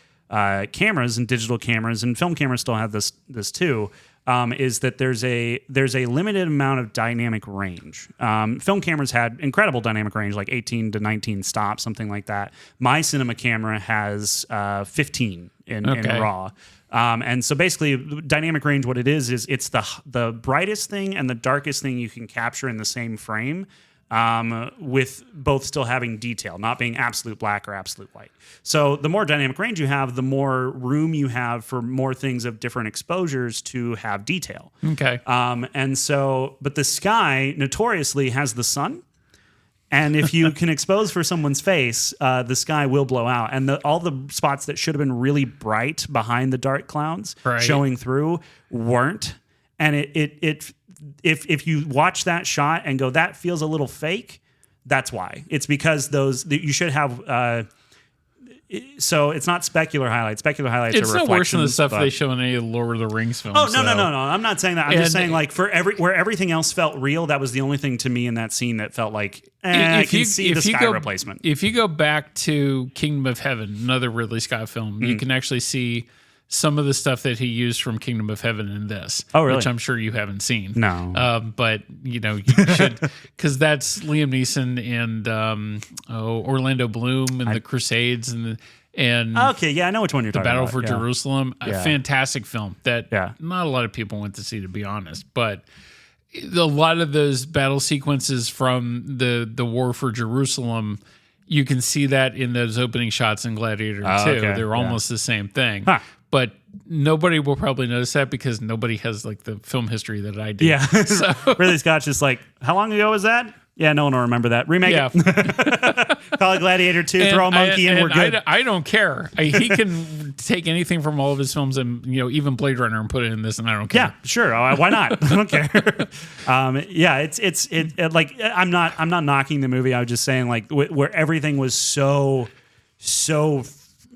cameras and digital cameras, and film cameras still have this too, is that there's a limited amount of dynamic range. Film cameras had incredible dynamic range, like 18 to 19 stops, something like that. My cinema camera has 15 in RAW. And so basically, dynamic range, what it is it's the brightest thing and the darkest thing you can capture in the same frame, with both still having detail, not being absolute black or absolute white. So the more dynamic range you have, the more room you have for more things of different exposures to have detail. Okay. And so, but the sky notoriously has the sun. And if you can expose for someone's face, the sky will blow out. And all the spots that should have been really bright behind the dark clouds showing through weren't. And if you watch that shot and go, that feels a little fake, that's why. It's because you should have. So it's not specular highlights. Specular highlights It's are no worse than the reflections, stuff but- they show in any Lord of the Rings films. Oh, no. though. I'm not saying that. I'm just And- saying, like, where everything else felt real, that was the only thing to me in that scene that felt like, I can see the sky replacement. If you go back to Kingdom of Heaven, another Ridley Scott film, you can actually see some of the stuff that he used from Kingdom of Heaven in this. Oh, really? Which I'm sure you haven't seen. No. But, you should, because that's Liam Neeson and Orlando Bloom and the Crusades and Okay, yeah, I know which one you're talking Battle about. for Yeah. Jerusalem. A Yeah. fantastic film that not a lot of people went to see, to be honest. But a lot of those battle sequences from the War for Jerusalem, you can see that in those opening shots in Gladiator II. okay. They're almost the same thing. Huh. But nobody will probably notice that because nobody has like the film history that I do. Yeah. So, Ridley Scott's just like, how long ago was that? Yeah, no one will remember that. Remake yeah. it. Call it Gladiator 2, throw a monkey in, we're good. I don't care. He can take anything from all of his films and, even Blade Runner and put it in this, and I don't care. Yeah, sure. Why not? I don't care. It's like, I'm not knocking the movie. I was just saying, like, where everything was so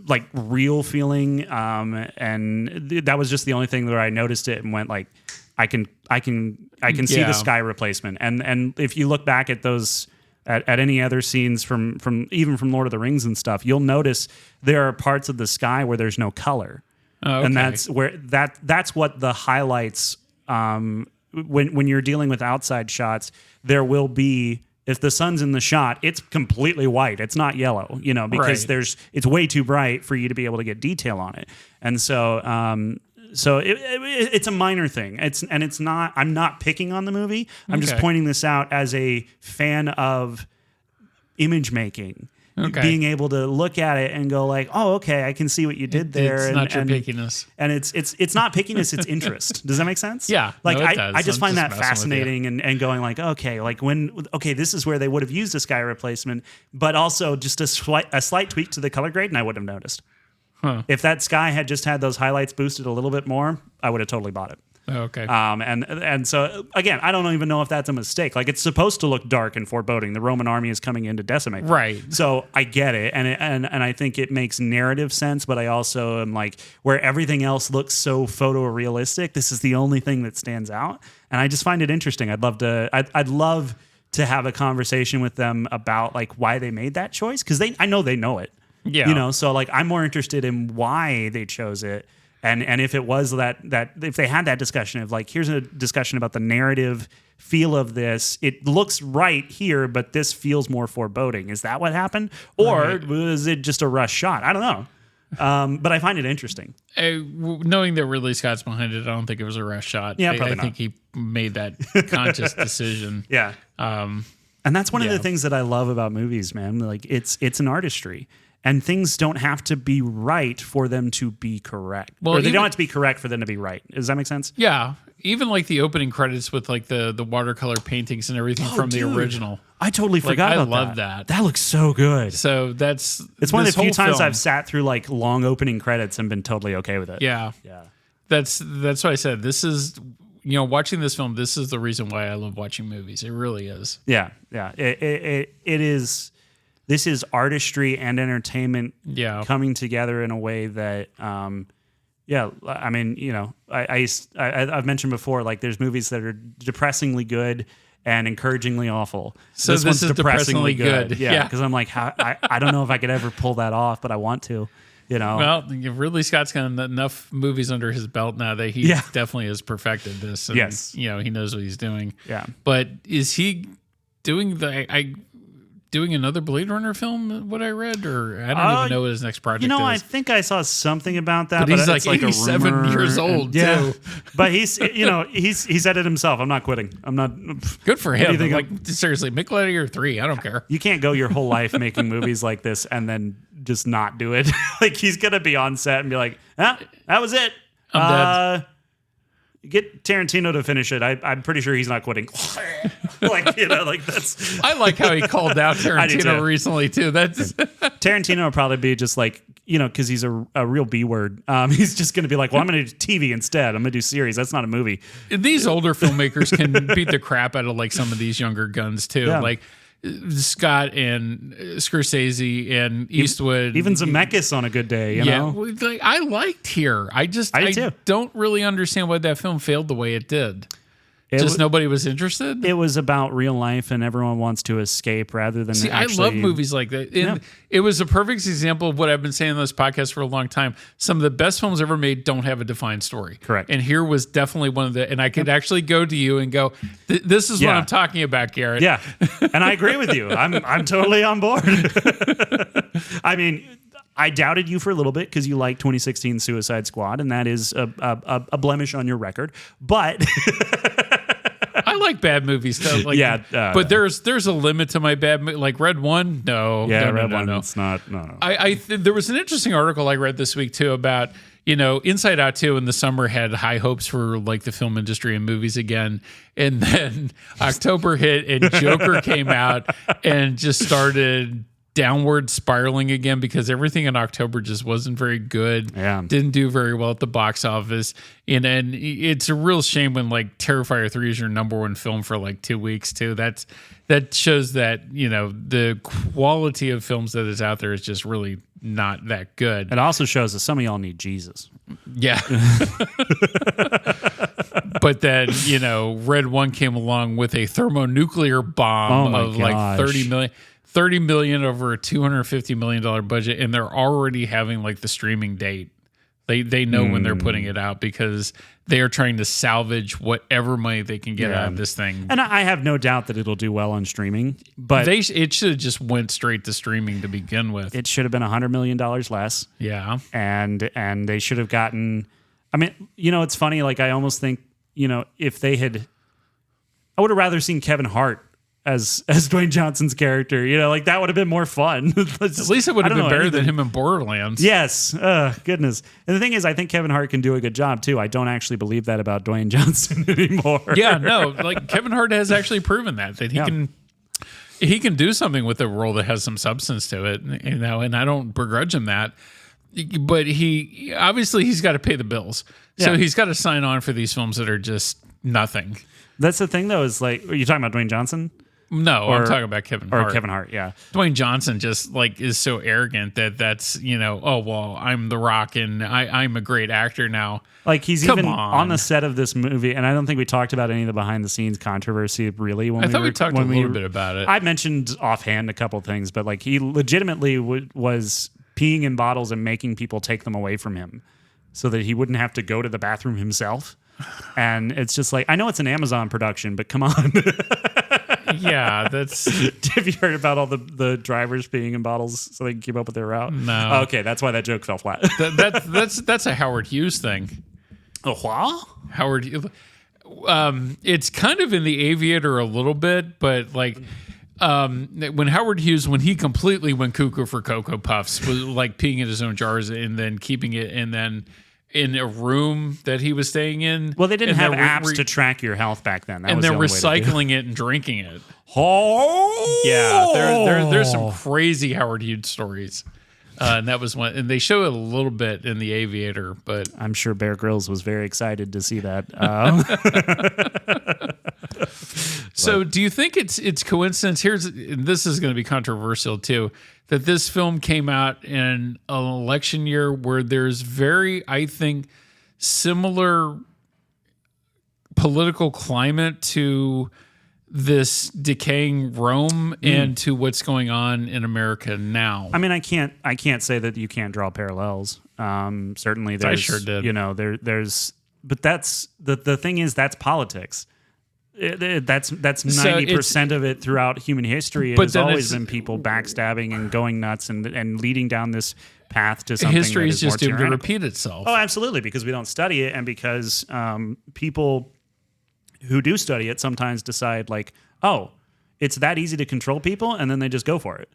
like real feeling, and that was just the only thing where I noticed it and went like, I can see the sky replacement. And if you look back at those at any other scenes from even from Lord of the Rings and stuff, you'll notice there are parts of the sky where there's no color. Oh, okay. And that's where that's what the highlights, when you're dealing with outside shots, there will be, if the sun's in the shot, it's completely white. It's not yellow, because it's way too bright for you to be able to get detail on it. And so it's a minor thing. It's not. I'm not picking on the movie. I'm just pointing this out as a fan of image making. Okay. Being able to look at it and go like, oh, okay, I can see what you did there. It's not your pickiness. And it's not pickiness, it's interest. Does that make sense? Yeah. Like, no, it does. I just I'm find that messing with you. fascinating and going like, okay, like this is where they would have used a sky replacement, but also just a slight tweak to the color grade, and I wouldn't have noticed. Huh. If that sky had just had those highlights boosted a little bit more, I would have totally bought it. Oh, okay. And so again, I don't even know if that's a mistake. Like, it's supposed to look dark and foreboding. The Roman army is coming in to decimate them. Right. So I get it, and I think it makes narrative sense. But I also am like, where everything else looks so photorealistic, this is the only thing that stands out, and I just find it interesting. I'd love to have a conversation with them about like why they made that choice, because I know they know it. Yeah. So like, I'm more interested in why they chose it. And if it was that if they had that discussion of like, here's a discussion about the narrative feel of this. It looks right here, but this feels more foreboding. Is that what happened? Or was it just a rush shot? I don't know. But I find it interesting. Knowing that Ridley Scott's behind it, I don't think it was a rush shot. Yeah, I think he made that conscious decision. Yeah. And that's one of the things that I love about movies, man. Like it's an artistry. And things don't have to be right for them to be correct. Well, or they don't have to be correct for them to be right. Does that make sense? Yeah. Even like the opening credits with like the watercolor paintings and everything from the original. I totally forgot about that. I love that. That looks so good. So it's one of the few times I've sat through like long opening credits and been totally okay with it. Yeah. Yeah. That's what I said. This is, watching this film, this is the reason why I love watching movies. It really is. Yeah. Yeah. It is. This is artistry and entertainment coming together in a way that, I mean, I've mentioned before, like there's movies that are depressingly good and encouragingly awful. So this one's depressingly good. Yeah, because I'm like, I don't know if I could ever pull that off, but I want to. Well, Ridley Scott's got enough movies under his belt now that he definitely has perfected this. And, yes, he knows what he's doing. Yeah, but is he doing doing another Blade Runner film? What I read, or I don't even know what his next project is. I think I saw something about that. But he's like 87 years old too. But he's he said it himself. I'm not quitting. I'm not. Good for him. Like seriously, make Gladiator 3. I don't care. You can't go your whole life making movies like this and then just not do it. Like he's gonna be on set and be like, that was it. I'm dead. Get Tarantino to finish it. I'm pretty sure he's not quitting. That's. I like how he called out Tarantino recently too. That's Tarantino will probably be just like, because he's a real B word. He's just going to be like, well, I'm going to do TV instead. I'm going to do series. That's not a movie. These older filmmakers can beat the crap out of like some of these younger guns too. Yeah. Like Scott and Scorsese and Eastwood, even Zemeckis on a good day. You know, like I liked here. I don't really understand why that film failed the way it did. Nobody was interested. It was about real life, and everyone wants to escape rather than. See, I love movies like that. And it was a perfect example of what I've been saying on this podcast for a long time. Some of the best films ever made don't have a defined story. Correct. And here was definitely one of the. And I could actually go to you and go, "This is what I'm talking about, Garrett." Yeah, and I agree with you. I'm totally on board. I mean. I doubted you for a little bit because you like 2016 Suicide Squad, and that is a blemish on your record. But I like bad movies, though. Like, but there's a limit to my bad movie. Like Red One, no. Yeah, no, Red no, One, no. It's not. No. There was an interesting article I read this week too about Inside Out 2 in the summer had high hopes for like the film industry and movies again, and then October hit and Joker came out and just started downward spiraling again because everything in October just wasn't very good. Yeah. Didn't do very well at the box office. And it's a real shame when like Terrifier 3 is your number one film for like 2 weeks too. That shows that, the quality of films that is out there is just really not that good. It also shows that some of y'all need Jesus. Yeah. But then, Red One came along with a thermonuclear bomb of like 30 million over a $250 million budget, and they're already having like the streaming date. They know when they're putting it out because they are trying to salvage whatever money they can get out of this thing. And I have no doubt that it'll do well on streaming, but it should have just went straight to streaming to begin with. It should have been $100 million less. Yeah, and they should have gotten. I mean, it's funny. Like I almost think if they had, I would have rather seen Kevin Hart as Dwayne Johnson's character, like that would have been more fun. At least it would have been better than him in Borderlands. Yes. Goodness. And the thing is, I think Kevin Hart can do a good job too. I don't actually believe that about Dwayne Johnson anymore. Yeah, no, like Kevin Hart has actually proven that he can do something with a role that has some substance to it, and I don't begrudge him that. But he's got to pay the bills. So he's got to sign on for these films that are just nothing. That's the thing though, is like, are you talking about Dwayne Johnson? No, I'm talking about Kevin Hart. Or Kevin Hart, yeah. Dwayne Johnson just like is so arrogant that's, oh, well, I'm The Rock and I'm a great actor now. Like he's even on the set of this movie, and I don't think we talked about any of the behind the scenes controversy really. I thought we talked a little bit about it. I mentioned offhand a couple things, but like he legitimately was peeing in bottles and making people take them away from him so that he wouldn't have to go to the bathroom himself. And it's just like, I know it's an Amazon production, but come on. Yeah, that's. Have you heard about all the drivers peeing in bottles so they can keep up with their route? No. Oh, okay, that's why that joke fell flat. That's a Howard Hughes thing. Oh, what? Howard, it's kind of in The Aviator a little bit, but like when Howard Hughes, when he completely went cuckoo for Cocoa Puffs, was like peeing in his own jars and then keeping it, and then in a room that he was staying in. Well, they didn't have apps to track your health back then. And they're recycling it and drinking it. Oh, yeah, there's some crazy Howard Hughes stories. And that was one, and they show it a little bit in The Aviator, but I'm sure Bear Grylls was very excited to see that. So, do you think it's coincidence? This is going to be controversial too, that this film came out in an election year where there's I think, similar political climate to this decaying Rome and to what's going on in America now. I mean, I can't say that you can't draw parallels. Certainly, there's. I sure did. There's, but that's the thing is that's politics. That's 90% of it throughout human history. It has always been people backstabbing and going nuts and leading down this path to something. History is just more doomed to repeat itself. Oh, absolutely, because we don't study it, and because people who do study it sometimes decide like, oh, it's that easy to control people, and then they just go for it,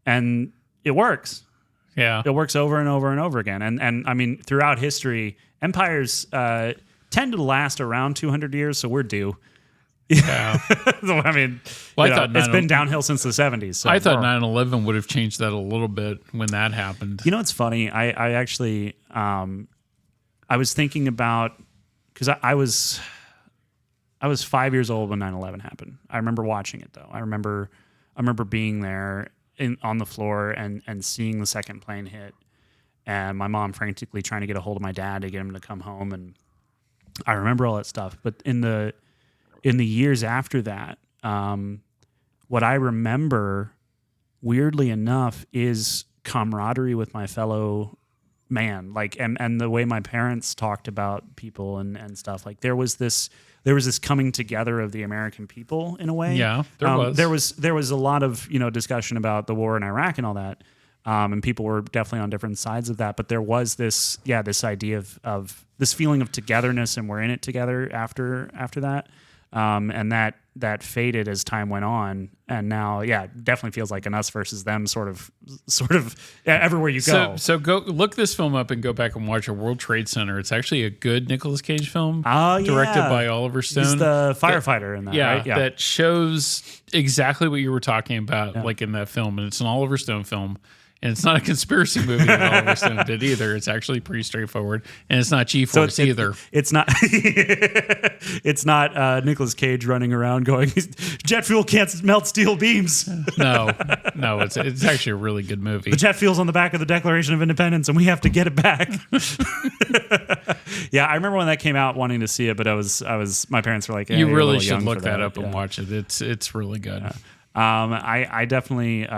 and it works. Yeah, it works over and over and over again. And I mean, throughout history, empires tend to last around 200 years, so we're due. Yeah. I mean, it's been downhill since the 70s. So I thought 9/11 would have changed that a little bit when that happened. You know, it's funny. I actually, I was thinking about, because I was 5 years old when 9/11 happened. I remember watching it though. I remember being there on the floor and seeing the second plane hit, and my mom frantically trying to get a hold of my dad to get him to come home. And I remember all that stuff. But in the years after that, what I remember, weirdly enough, is camaraderie with my fellow man. Like, and the way my parents talked about people and stuff. Like, there was this coming together of the American people in a way. Yeah, there was a lot of discussion about the war in Iraq and all that, and people were definitely on different sides of that. But there was this idea of this feeling of togetherness, and we're in it together after that. And that faded as time went on, and now, definitely feels like an us versus them sort of everywhere you go. So go look this film up and go back and watch a World Trade Center. It's actually a good Nicolas Cage film, directed by Oliver Stone. He's the firefighter in that, right? Yeah, that shows exactly what you were talking about, like in that film, and it's an Oliver Stone film. And it's not a conspiracy movie that Oliver Stone did either. It's actually pretty straightforward, and it's not G-Force either. It's not. It's not Nicolas Cage running around going, "Jet fuel can't melt steel beams." No, it's actually a really good movie. The jet fuel's on the back of the Declaration of Independence, and we have to get it back. Yeah, I remember when that came out, wanting to see it, but I was. My parents were like, "You really should look that up and watch it. It's really good." I definitely.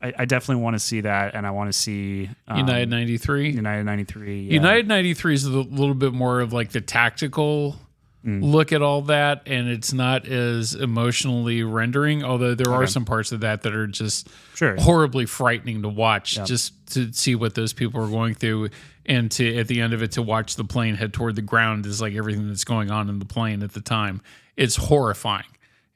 I definitely want to see that, and I want to see United 93. United 93. Yeah. United 93 is a little bit more of like the tactical look at all that, and it's not as emotionally rendering, although there are some parts of that are just horribly frightening to watch, just to see what those people are going through, and to at the end of it to watch the plane head toward the ground is like everything that's going on in the plane at the time. It's horrifying.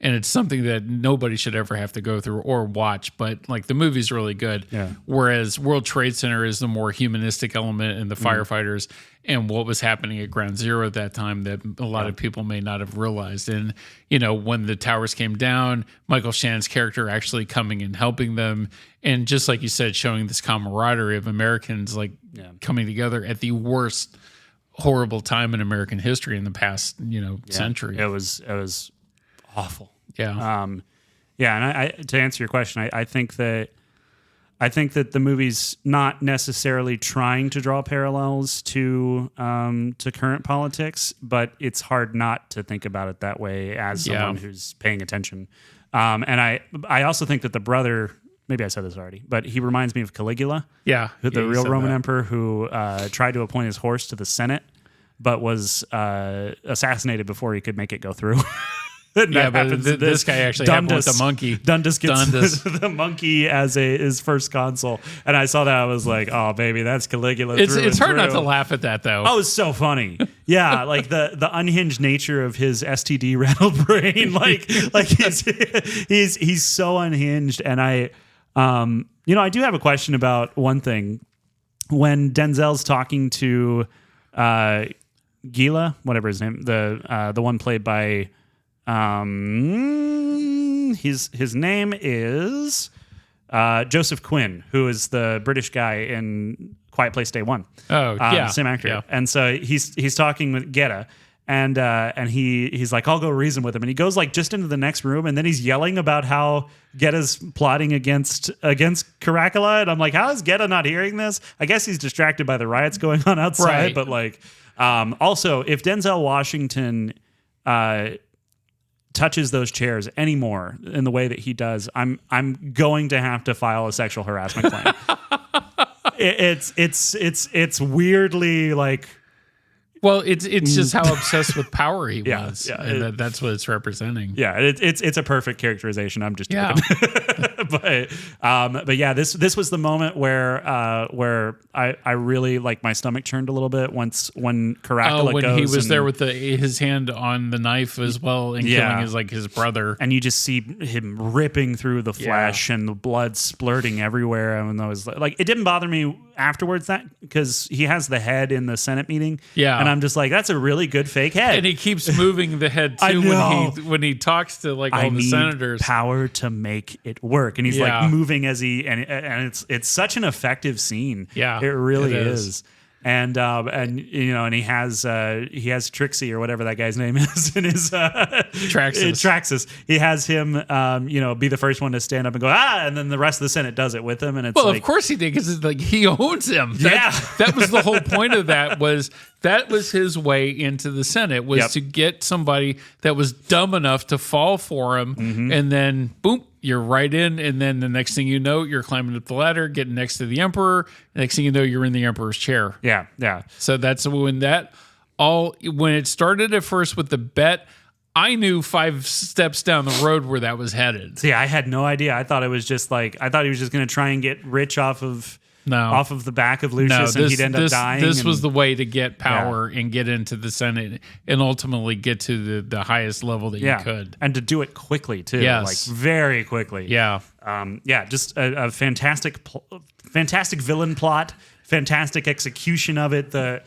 And it's something that nobody should ever have to go through or watch, but like the movie's really good. Yeah. Whereas World Trade Center is the more humanistic element, and the firefighters and what was happening at Ground Zero at that time that a lot of people may not have realized. And when the towers came down, Michael Shannon's character actually coming and helping them, and just like you said, showing this camaraderie of Americans coming together at the worst horrible time in American history in the past century. It was awful. Yeah. And I to answer your question, I think that the movie's not necessarily trying to draw parallels to current politics, but it's hard not to think about it that way as someone who's paying attention. And I also think that the brother, maybe I said this already, but he reminds me of Caligula. Yeah. The real Roman emperor who tried to appoint his horse to the Senate. but was assassinated before he could make it go through. Yeah, but this guy actually happened with the monkey. Dundas gets the monkey as his first consul, and I saw that. I was like, "Oh, baby, that's Caligula." It's hard not to laugh at that, though. Oh, it's so funny. Yeah, like the unhinged nature of his STD rattled brain. Like he's so unhinged, and I do have a question about one thing. When Denzel's talking to Gila, whatever his name, the one played by. His name is Joseph Quinn, who is the British guy in Quiet Place Day One. Oh, yeah, same actor. Yeah. And so he's talking with Guetta, and he's like, I'll go reason with him, and he goes like just into the next room, and then he's yelling about how Guetta's plotting against Caracalla, and I'm like, how is Guetta not hearing this? I guess he's distracted by the riots going on outside, right. But like, also if Denzel Washington touches those chairs anymore in the way that he does, I'm going to have to file a sexual harassment claim. It's weirdly like. Well, it's just how obsessed with power he was. Yeah, and that's what it's representing. Yeah, it's a perfect characterization. I'm just joking. but yeah, this was the moment where I really like my stomach churned a little bit when Caracalla when goes he was there with his hand on the knife as well and killing his brother, and you just see him ripping through the flesh and the blood splurting everywhere. And I was like, it didn't bother me afterwards that because he has the head in the Senate meeting. Yeah. And I'm just like, that's a really good fake head. And he keeps moving the head too when he talks to like all the senators. Power to make it work. And he's like moving as and it's such an effective scene. Yeah. It really is. And he has Trixie or whatever that guy's name is in his Traxxas. He has him be the first one to stand up and go and then the rest of the Senate does it with him, and it's of course he did, because it's like he owns him. That was the whole point of that was his way into the Senate was to get somebody that was dumb enough to fall for him, and then boom, you're right in, and then the next thing you know, you're climbing up the ladder, getting next to the emperor. Next thing you know, you're in the emperor's chair. Yeah, yeah. So that's when it started at first with the bet. I knew 5 steps down the road where that was headed. See, I had no idea. I thought it was just like he was just going to try and get rich off of the back of Lucius, and he'd end up dying. This was the way to get power and get into the Senate and ultimately get to the highest level that you could. And to do it quickly, too. Yes. Like, very quickly. Yeah. Just a fantastic villain plot, fantastic execution of it. The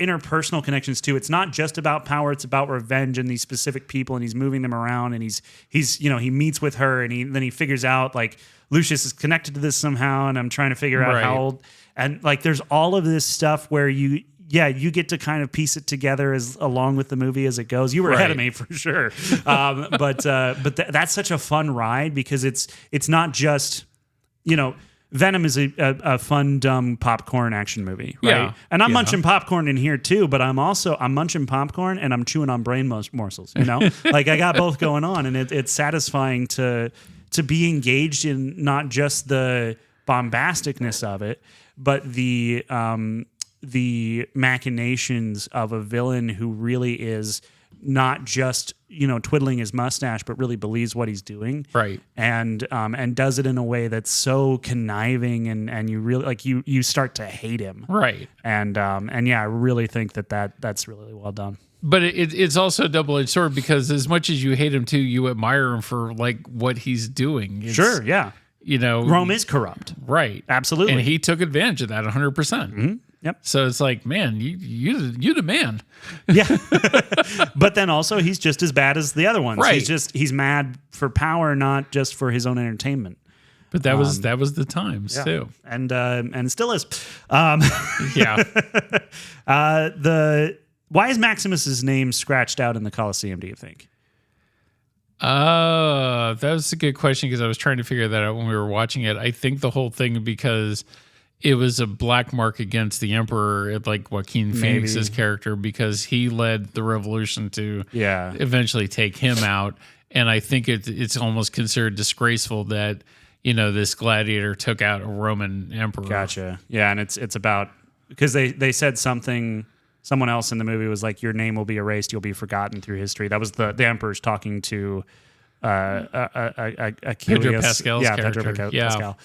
interpersonal connections, too. It's not just about power, it's about revenge and these specific people, and he's moving them around, and he meets with her, and then he figures out, like, Lucius is connected to this somehow, and I'm trying to figure out how old. And like, there's all of this stuff where you get to kind of piece it together along with the movie as it goes. You were ahead of me for sure, but that's such a fun ride because it's not just Venom is a fun, dumb popcorn action movie, right? Yeah. And I'm munching popcorn in here too, but I'm munching popcorn and I'm chewing on brain morsels. Like I got both going on, and it's satisfying to be engaged in not just the bombasticness of it, but the machinations of a villain who really is not just twiddling his mustache, but really believes what he's doing, right? And does it in a way that's so conniving, and you really you start to hate him, right? And I really think that's really well done. But it's also a double-edged sword because as much as you hate him too, you admire him for like what he's doing. Sure, yeah. Rome is corrupt, right? Absolutely, and he took advantage of that 100%. Mm-hmm. Yep. So it's like, man, you the man. Yeah. But then also he's just as bad as the other ones. Right. He's mad for power, not just for his own entertainment. But that was the times too, and still is. Yeah. Why is Maximus's name scratched out in the Colosseum, do you think? That was a good question because I was trying to figure that out when we were watching it. I think the whole thing because it was a black mark against the emperor, like Joaquin Phoenix's character, because he led the revolution to eventually take him out. And I think it's almost considered disgraceful that this gladiator took out a Roman emperor. Gotcha. Yeah, and it's about because they said something someone else in the movie was like, your name will be erased, you'll be forgotten through history. That was the emperor's talking to Pedro Pascal's character. Pedro Pascal.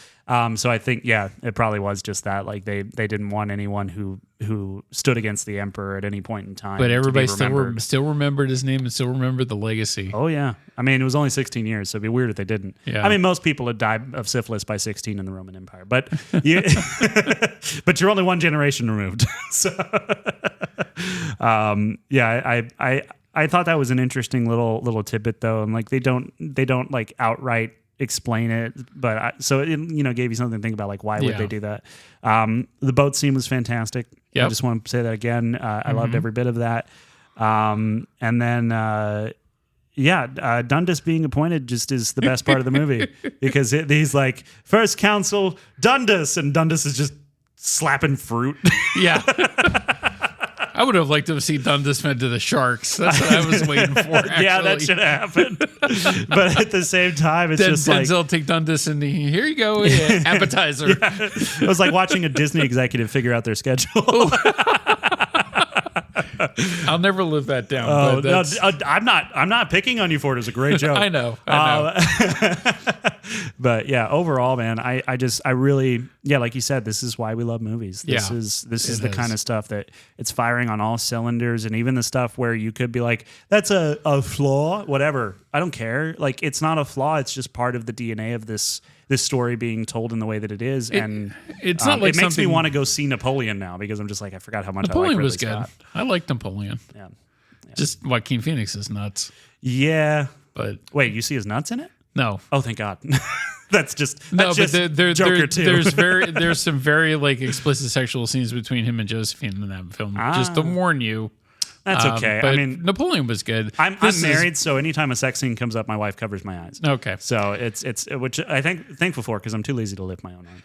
So I think, it probably was just that. Like they didn't want anyone who stood against the emperor at any point in time. But everybody still remembered his name and still remembered the legacy. Oh yeah, I mean it was only 16 years, so it'd be weird if they didn't. Yeah. I mean most people had died of syphilis by 16 in the Roman Empire, but but you're only one generation removed. So I thought that was an interesting little tidbit though, and like they don't like outright explain it, but so it gave you something to think about, like why would they do that. The boat scene was fantastic. I just want to say that again. I loved every bit of that. And then Dundas being appointed just is the best part of the movie because he's like, first council Dundas, and Dundas is just slapping fruit. Yeah. I would have liked to have seen Dundas fed to the sharks. That's what I was waiting for. Actually. Yeah, that should happen. But at the same time, it's just like Denzel take Dundas and here you go, appetizer. Yeah. It was like watching a Disney executive figure out their schedule. I'll never live that down. Oh, no, I'm not picking on you for it. It was a great joke. I know. But yeah, overall, man, I really, like you said, this is why we love movies. This is the kind of stuff that it's firing on all cylinders, and even the stuff where you could be like, that's a flaw, whatever. I don't care. Like, it's not a flaw. It's just part of the DNA of this story being told in the way that it is. And it's not like it makes me want to go see Napoleon now because I'm just like, I forgot how much Napoleon I like was Ridley good. Scott. I liked Napoleon. Yeah. Just Joaquin Phoenix is nuts. Yeah. But wait, you see his nuts in it? No. Oh, thank God. That's just Joker 2. There's some very like explicit sexual scenes between him and Josephine in that film. Just to warn you. That's okay. But I mean, Napoleon was good. I'm married, so anytime a sex scene comes up, my wife covers my eyes. Okay. So it's which I thankful for because I'm too lazy to lift my own arm.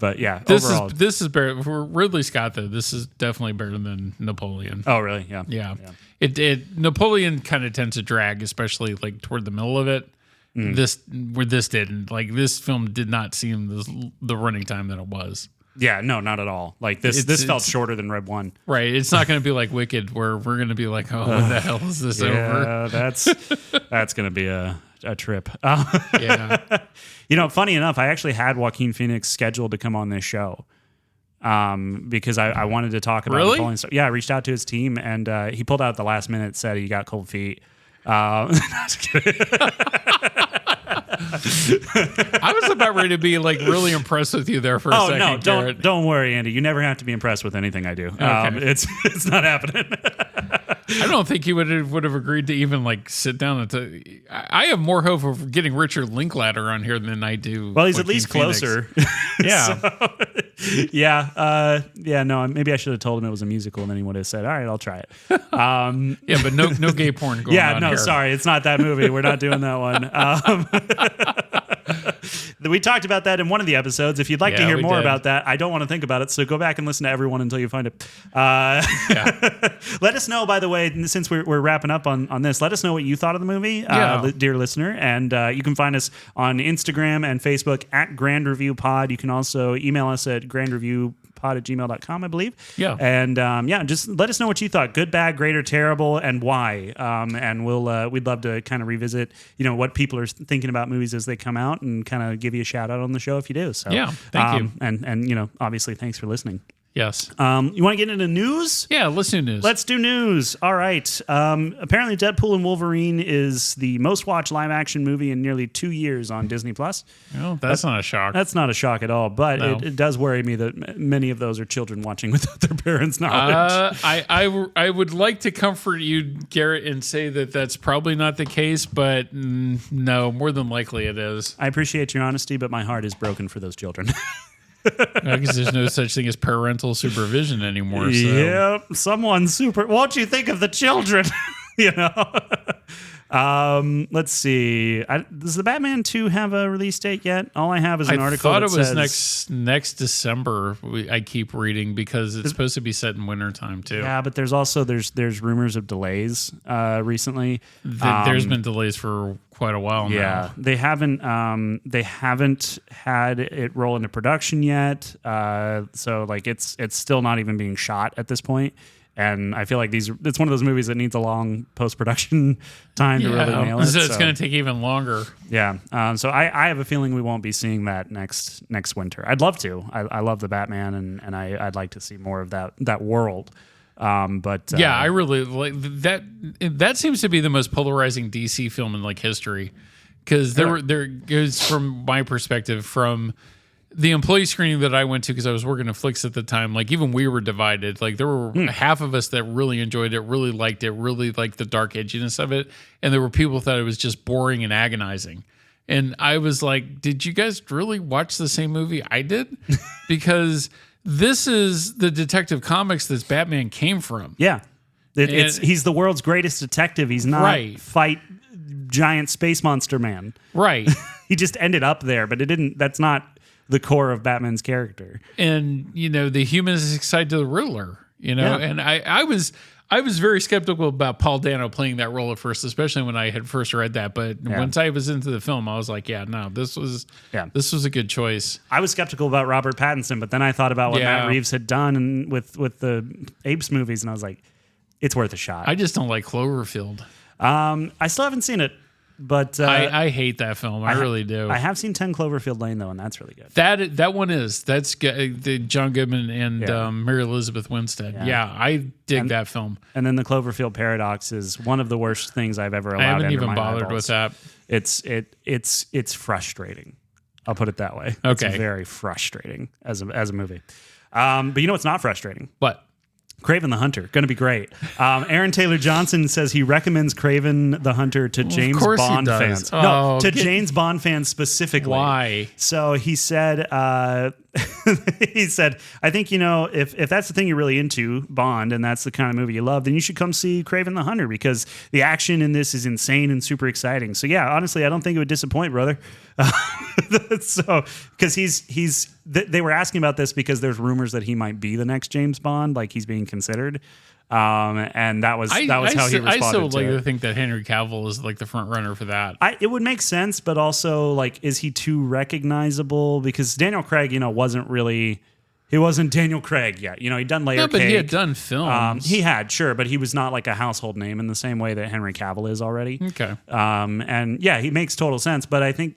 But yeah, overall, this is better for Ridley Scott though. This is definitely better than Napoleon. Oh really? Yeah. Yeah. It Napoleon kind of tends to drag, especially like toward the middle of it. This didn't. Like this film did not seem the running time that it was. Yeah, no, not at all. Like this felt shorter than Red 1. Right. It's not going to be like Wicked where we're going to be like, oh, when the hell is this over? Yeah, that's going to be a trip. Yeah. Funny enough, I actually had Joaquin Phoenix scheduled to come on this show because I wanted to talk about Napoleon stuff. Yeah, I reached out to his team and he pulled out at the last minute, said he got cold feet. Just kidding. I was about ready to be like really impressed with you there for a second. Oh no, Garrett. don't worry, Andy. You never have to be impressed with anything I do. Okay. It's not happening. I don't think you would have agreed to even like sit down and I have more hope of getting Richard Linklater on here than I do. Well, he's Joaquin at least Phoenix. closer. Yeah. No, maybe I should have told him it was a musical, and then he would have said, "All right, I'll try it." Yeah, but no gay porn going on here. Sorry, it's not that movie. We're not doing that one. We talked about that in one of the episodes. If you'd like to hear more about that, I don't want to think about it, so go back and listen to everyone until you find it. Let us know, by the way, since we're wrapping up on this, let us know what you thought of the movie, dear listener. And you can find us on Instagram and Facebook at Grand Review Pod. You can also email us at grandreviewpod@gmail.com, I believe. Yeah. And just let us know what you thought. Good, bad, great, or terrible, and why. And we'd love to kind of revisit, what people are thinking about movies as they come out and kind of give you a shout out on the show if you do. So thank you. And obviously thanks for listening. Yes. You want to get into news? Yeah, let's do news. Let's do news. All right. Apparently Deadpool and Wolverine is the most watched live action movie in nearly 2 years on Disney Plus. Well, that's not a shock. That's not a shock at all, but it does worry me that many of those are children watching without their parents' knowledge. I would like to comfort you, Garrett, and say that that's probably not the case, but no, more than likely it is. I appreciate your honesty, but my heart is broken for those children. Because there's no such thing as parental supervision anymore. So. Yep, someone won't you think of the children? Let's see. Does the Batman 2 have a release date yet? All I have is an article. I thought that it was says, next December. I keep reading because it's supposed to be set in wintertime too. Yeah, but there's also there's rumors of delays recently. There's been delays for quite a while now. Yeah, they haven't had it roll into production yet. So like it's still not even being shot at this point. And I feel like it's one of those movies that needs a long post-production time to really nail it. So it's going to take even longer. Yeah. So I have a feeling we won't be seeing that next winter. I'd love to. I love the Batman, and I'd like to see more of that world. But I really like that. That seems to be the most polarizing DC film in like history, because there goes from my perspective from the employee screening that I went to, because I was working at Flix at the time, like even we were divided. Like there were half of us that really enjoyed it, really liked the dark edginess of it. And there were people who thought it was just boring and agonizing. And I was like, did you guys really watch the same movie I did? Because this is the Detective Comics that Batman came from. Yeah. He's the world's greatest detective. He's not fight giant space monster man. Right. He just ended up there, but that's not the core of Batman's character. And, the human is excited to the Riddler, and I was very skeptical about Paul Dano playing that role at first, especially when I had first read that. But once I was into the film, I was like, this was a good choice. I was skeptical about Robert Pattinson, but then I thought about what Matt Reeves had done with the Apes movies, and I was like, it's worth a shot. I just don't like Cloverfield. I still haven't seen it. But I hate that film. I really do. I have seen 10 Cloverfield Lane though, and that's really good. That one is. That's the John Goodman and Mary Elizabeth Winstead. Yeah, I dig that film. And then the Cloverfield Paradox is one of the worst things I've ever allowed. I haven't even bothered with that. It's frustrating. I'll put it that way. Okay. It's very frustrating as a movie. But you know what's not frustrating? What? Kraven the Hunter, going to be great. Aaron Taylor Johnson says he recommends Kraven the Hunter to James Bond fans. James Bond fans specifically. Why? So he said, I think, if that's the thing you're really into, Bond, and that's the kind of movie you love, then you should come see Kraven the Hunter, because the action in this is insane and super exciting. So yeah, honestly, I don't think it would disappoint, brother. So, because they were asking about this because there's rumors that he might be the next James Bond, like he's being considered. And that was how he responded. I still like to think that Henry Cavill is like the front runner for that. It would make sense, but also like, is he too recognizable? Because Daniel Craig, he wasn't Daniel Craig yet. He'd done Layer Cake. But he had done films. He had, sure, but he was not like a household name in the same way that Henry Cavill is already. Okay. And yeah, he makes total sense. But I think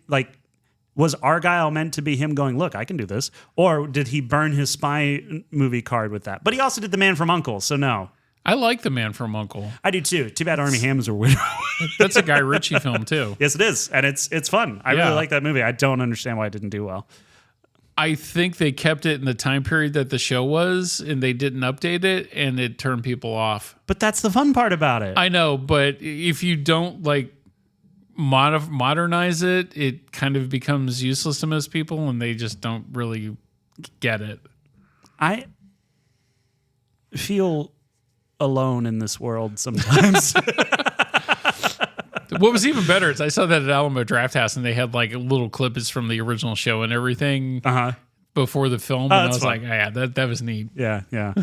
was Argyle meant to be him going, look, I can do this? Or did he burn his spy movie card with that? But he also did The Man from U.N.C.L.E., so no. I like The Man from U.N.C.L.E. I do too. Too bad Armie Hammer's a widow. That's a Guy Ritchie film too. Yes, it is. And it's fun. I really like that movie. I don't understand why it didn't do well. I think they kept it in the time period that the show was, and they didn't update it, and it turned people off. But that's the fun part about it. I know, but if you don't modernize it, it kind of becomes useless to most people, and they just don't really get it. I feel alone in this world sometimes. What was even better is I saw that at Alamo Drafthouse, and they had like little clips from the original show and everything before the film. And I was fun. Like, that was neat. Yeah.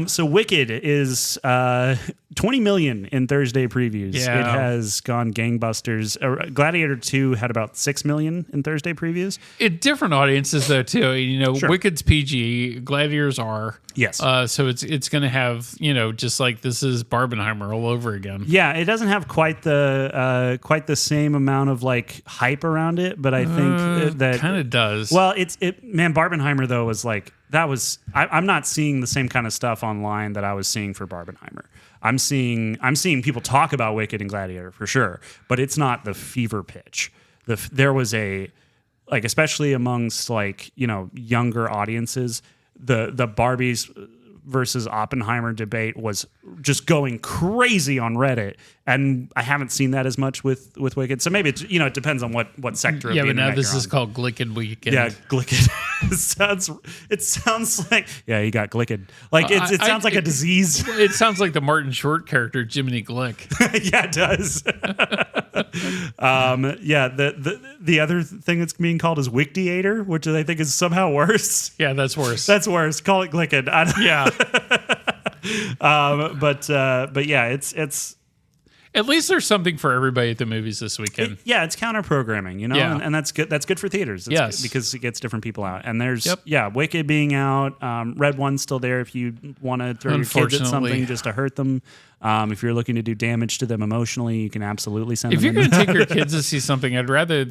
So Wicked is 20 million in Thursday previews. Yeah. It has gone gangbusters. Gladiator II had about 6 million in Thursday previews. Different audiences though too. Sure. Wicked's PG, Gladiators are. Yes. So it's going to have, just like this is Barbenheimer all over again. Yeah, it doesn't have quite the same amount of like hype around it, but I think that kind of does. Well, Barbenheimer though was like I'm not seeing the same kind of stuff online that I was seeing for Barbenheimer. I'm seeing people talk about Wicked and Gladiator for sure, but it's not the fever pitch. There was especially amongst younger audiences, the versus Oppenheimer debate was just going crazy on Reddit, and I haven't seen that as much with Wicked. So maybe it's, it depends on what sector. Yeah, of the but now internet this you're is on. called Glicked Weekend. Yeah, Glicked. It sounds like you got Glicked. Like it sounds like a disease. It sounds like the Martin Short character Jiminy Glick. Yeah, it does. Yeah, the other thing that's being called is Wictiator, which I think is somehow worse. Yeah, that's worse. That's worse. Call it Glicked. Yeah. But yeah, it's At least there's something for everybody at the movies this weekend. it's counter programming, Yeah. and that's good. That's good for theaters. It's Yes. good because it gets different people out. And there's Yep. Wicked being out. Red One's still there if you want to throw your kids at Unfortunately. something just to hurt them. If you're looking to do damage to them emotionally, you can absolutely send If them. you're going to take your kids to see something, I'd rather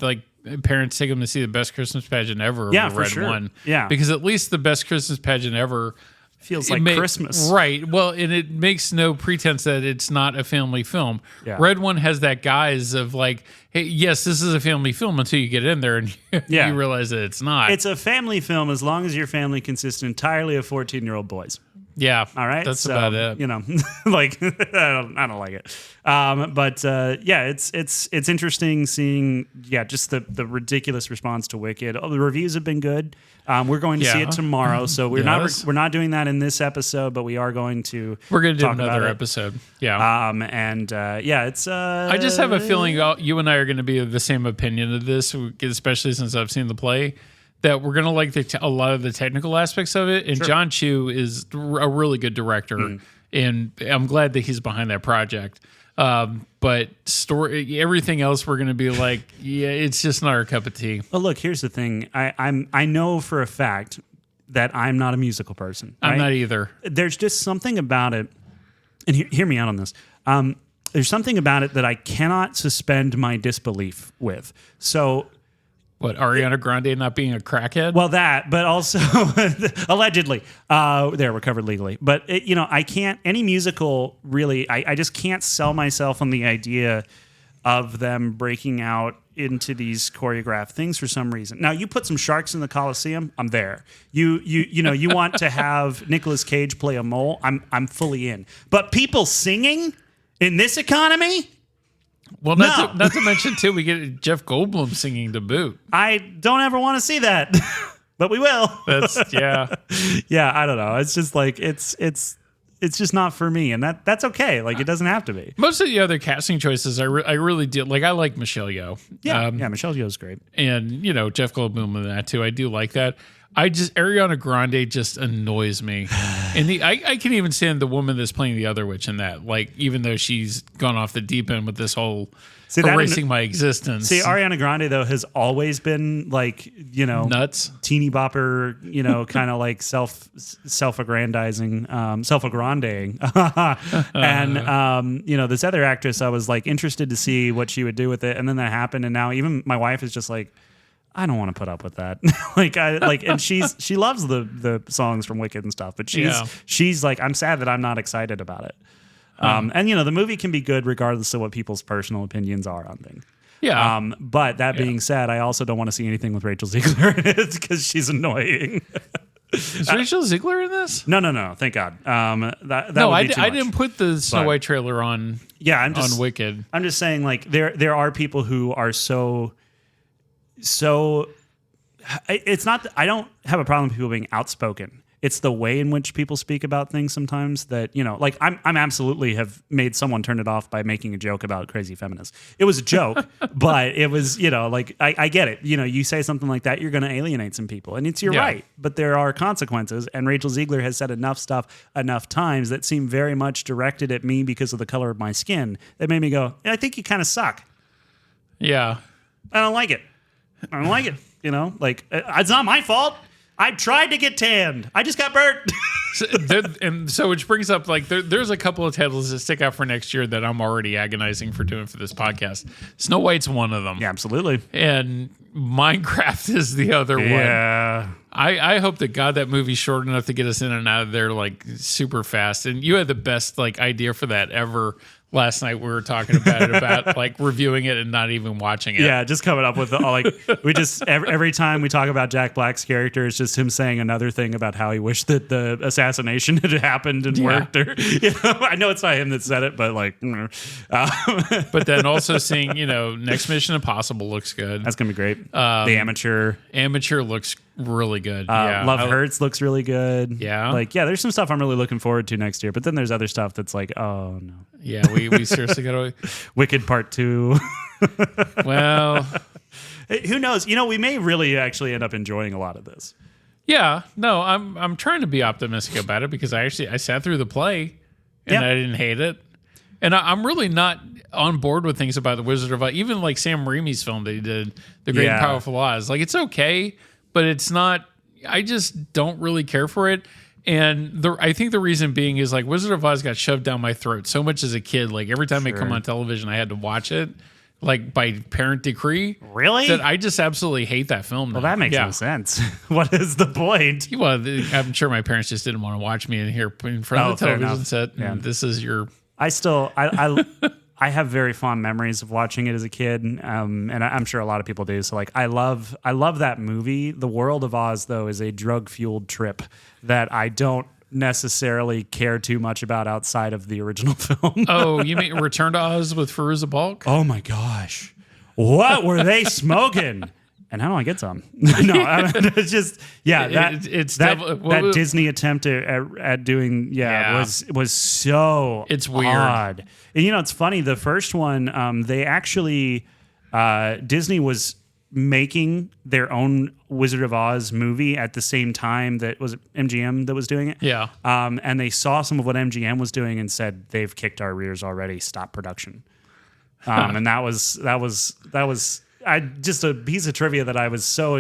parents take them to see the best Christmas pageant ever. Yeah, over for Red sure. One. Yeah. Because at least the best Christmas pageant ever feels like Christmas. Right. Well, and it makes no pretense that it's not a family film. Yeah. Red One has that guise of like, hey, yes, this is a family film until you get in there and Yeah. you realize that it's not. It's a family film as long as your family consists entirely of 14-year-old boys. yeah. All right, That's So, about it. Like I don't like it. But it's interesting seeing just the ridiculous response to Wicked. The reviews have been good. We're going to see Yeah. it tomorrow, so we're Yes. not doing that in this episode, but we are going to. We're going to do talk about another it. episode. Yeah. It's. I just have a feeling you and I are going to be of the same opinion of this, especially since I've seen the play, that we're going to like a lot of the technical aspects of it. And John Chu is a really good director, and I'm glad that he's behind that project. But everything else, we're going to be like, yeah, it's just not our cup of tea. Well, look, here's the thing. I know for a fact that I'm not a musical person. I'm right? not either. There's just something about it, and hear me out on this. There's something about it that I cannot suspend my disbelief with. So, What, Ariana Grande not being a crackhead? well, that, but also allegedly, we're covered legally. But I can't any musical really. I just can't sell myself on the idea of them breaking out into these choreographed things for some reason. Now, you put some sharks in the Coliseum, I'm there. You want to have Nicolas Cage play a mole, I'm fully in. But people singing in this economy? well, no. not to mention, too, we get Jeff Goldblum singing to boot. I don't ever want to see that. But we will. That's, yeah. Yeah, I don't know. It's just like it's just not for me, and that's okay. Like, it doesn't have to be. Most of the other casting choices, I really did. Like, I like Michelle Yeoh. Yeah, Michelle Yeoh's great. And, Jeff Goldblum in that, too. I do like that. Ariana Grande just annoys me. And I can even stand the woman that's playing the other witch in that. Like, even though she's gone off the deep end with this whole erasing my existence. See, Ariana Grande, though, has always been like, nuts. teeny bopper, kind of like self-aggrandizing, self-aggranding. And, this other actress, I was like interested to see what she would do with it. And then that happened. And now even my wife is just like, I don't want to put up with that. And she loves the songs from Wicked and stuff, but she's like, I'm sad that I'm not excited about it. And the movie can be good regardless of what people's personal opinions are on things. Yeah. But that being said, I also don't want to see anything with Rachel Zegler in it because she's annoying. Is Rachel Zegler in this? No. Thank God. That No, would be too I much. didn't put the Snow But- White trailer on. Yeah, on Wicked. I'm just saying, like, there are people who are so. It's not. I don't have a problem with people being outspoken. It's the way in which people speak about things sometimes that, like I'm absolutely have made someone turn it off by making a joke about crazy feminists. It was a joke, but it was, like I get it. You say something like that, you're going to alienate some people, and it's your right. But there are consequences, and Rachel Zegler has said enough stuff enough times that seem very much directed at me because of the color of my skin that made me go, I think you kind of suck. Yeah. I don't like it. Like it's not my fault. I tried to get tanned. I just got burnt. So which brings up, like, there's a couple of titles that stick out for next year that I'm already agonizing for doing for this podcast. Snow White's one of them. Yeah, absolutely. And Minecraft is the other one. Yeah. I hope that God that movie's short enough to get us in and out of there like super fast. And you had the best like idea for that ever last night we were talking about it, about like reviewing it and not even watching it. Yeah, just coming up with all like we just every time we talk about Jack Black's character, it's just him saying another thing about how he wished that the assassination had happened and worked. Or I know it's not him that said it, but like. But then also seeing next Mission Impossible looks good. That's gonna be great. The Amateur looks really good. Love Hurts looks really good. Yeah, there's some stuff I'm really looking forward to next year. But then there's other stuff that's like, oh no. Yeah, we seriously gotta. Wicked Part 2. Well, who knows? We may really actually end up enjoying a lot of this. Yeah, no, I'm trying to be optimistic about it because I sat through the play and I didn't hate it, and I'm really not on board with things about the Wizard of Oz. Even like Sam Raimi's film that he did, The Great and Powerful Oz. Like it's okay, but it's not. I just don't really care for it. And I think the reason being is like Wizard of Oz got shoved down my throat so much as a kid. Like every time it come on television, I had to watch it, like by parent decree. Really? That I just absolutely hate that film. Well, that makes no sense. What is the point? Well, I'm sure my parents just didn't want to watch me in here in front of the television set. Yeah. And this is your. I have very fond memories of watching it as a kid, and I'm sure a lot of people do. So, like, I love that movie. The World of Oz, though, is a drug-fueled trip that I don't necessarily care too much about outside of the original film. Oh, you mean Return to Oz with Fairuza Balk? Oh my gosh, what were they smoking? And how do I get some? No, it's just that Disney attempt at doing was so it's weird. Odd. And it's funny. The first one, they actually Disney was making their own Wizard of Oz movie at the same time that was MGM that was doing it. Yeah. And they saw some of what MGM was doing and said they've kicked our rears already. Stop production. And that was. Just a piece of trivia that I was so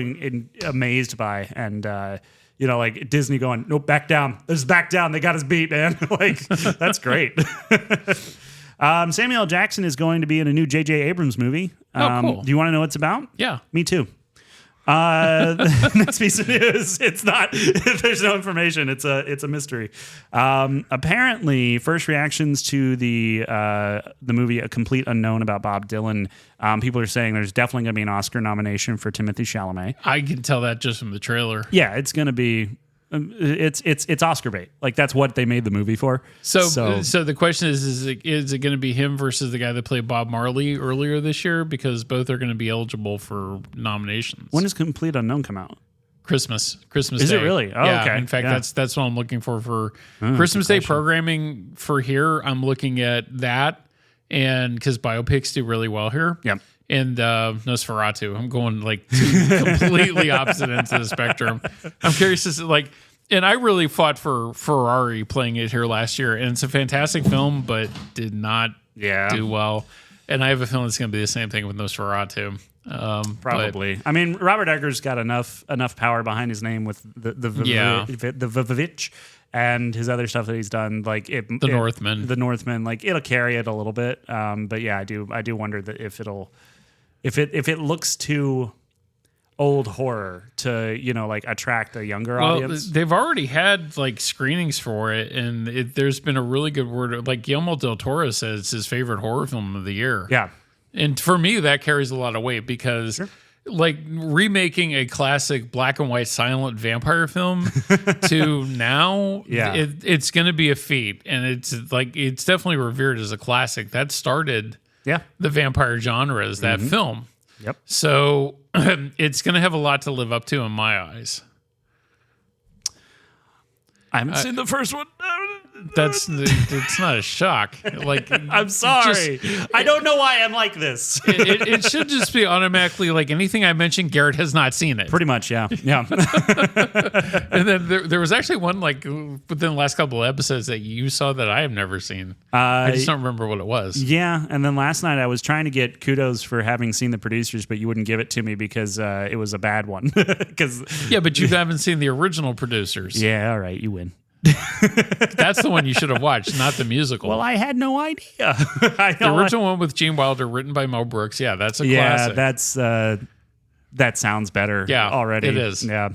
amazed by, and like Disney going, nope, back down. There's back down. They got us beat, man. Like that's great. Samuel L. Jackson is going to be in a new J.J. Abrams movie. Cool. Do you want to know what it's about? Yeah, me too. Next piece of news. It's not. There's no information. It's a mystery. Apparently, first reactions to the movie "A Complete Unknown" about Bob Dylan. People are saying there's definitely going to be an Oscar nomination for Timothée Chalamet. I can tell that just from the trailer. Yeah, it's going to be. It's Oscar bait. Like that's what they made the movie for. So the question is it going to be him versus the guy that played Bob Marley earlier this year? Because both are going to be eligible for nominations. When does Complete Unknown come out? Christmas Is Day. It really? Oh, yeah. okay. In fact, that's what I'm looking for Christmas Day programming for here. I'm looking at that, and because biopics do really well here. Yep. And Nosferatu. I'm going like two completely opposite ends of the spectrum. I'm curious to see, like, and I really fought for Ferrari playing it here last year, and it's a fantastic film, but did not do well. And I have a feeling it's going to be the same thing with Nosferatu. Probably. I mean, Robert Eggers got enough power behind his name with the Vivitch and his other stuff that he's done, like the Northman, like it'll carry it a little bit. But yeah, I do wonder that if it looks too old horror to like attract a younger audience. They've already had like screenings for it, and there's been a really good word. Like Guillermo del Toro says it's his favorite horror film of the year. Yeah, and for me that carries a lot of weight because. Sure. Like remaking a classic black and white silent vampire film to now, it's going to be a feat, and it's definitely revered as a classic. That started the vampire genre as that film. Yep. So it's going to have a lot to live up to in my eyes. I haven't seen the first one. It's not a shock. Like I'm sorry, I don't know why I'm like this. It should just be automatically like anything I mentioned. Garrett has not seen it. Pretty much, yeah. And then there was actually one like within the last couple of episodes that you saw that I have never seen. I just don't remember what it was. Yeah, and then last night I was trying to get kudos for having seen The Producers, but you wouldn't give it to me because it was a bad one. But you haven't seen the original Producers. Yeah, all right, you win. That's the one you should have watched, not the musical. Well, I had no idea. The original one with Gene Wilder, written by Mel Brooks. Yeah, that's a classic. Yeah, that sounds better. Yeah, already it is. Yeah.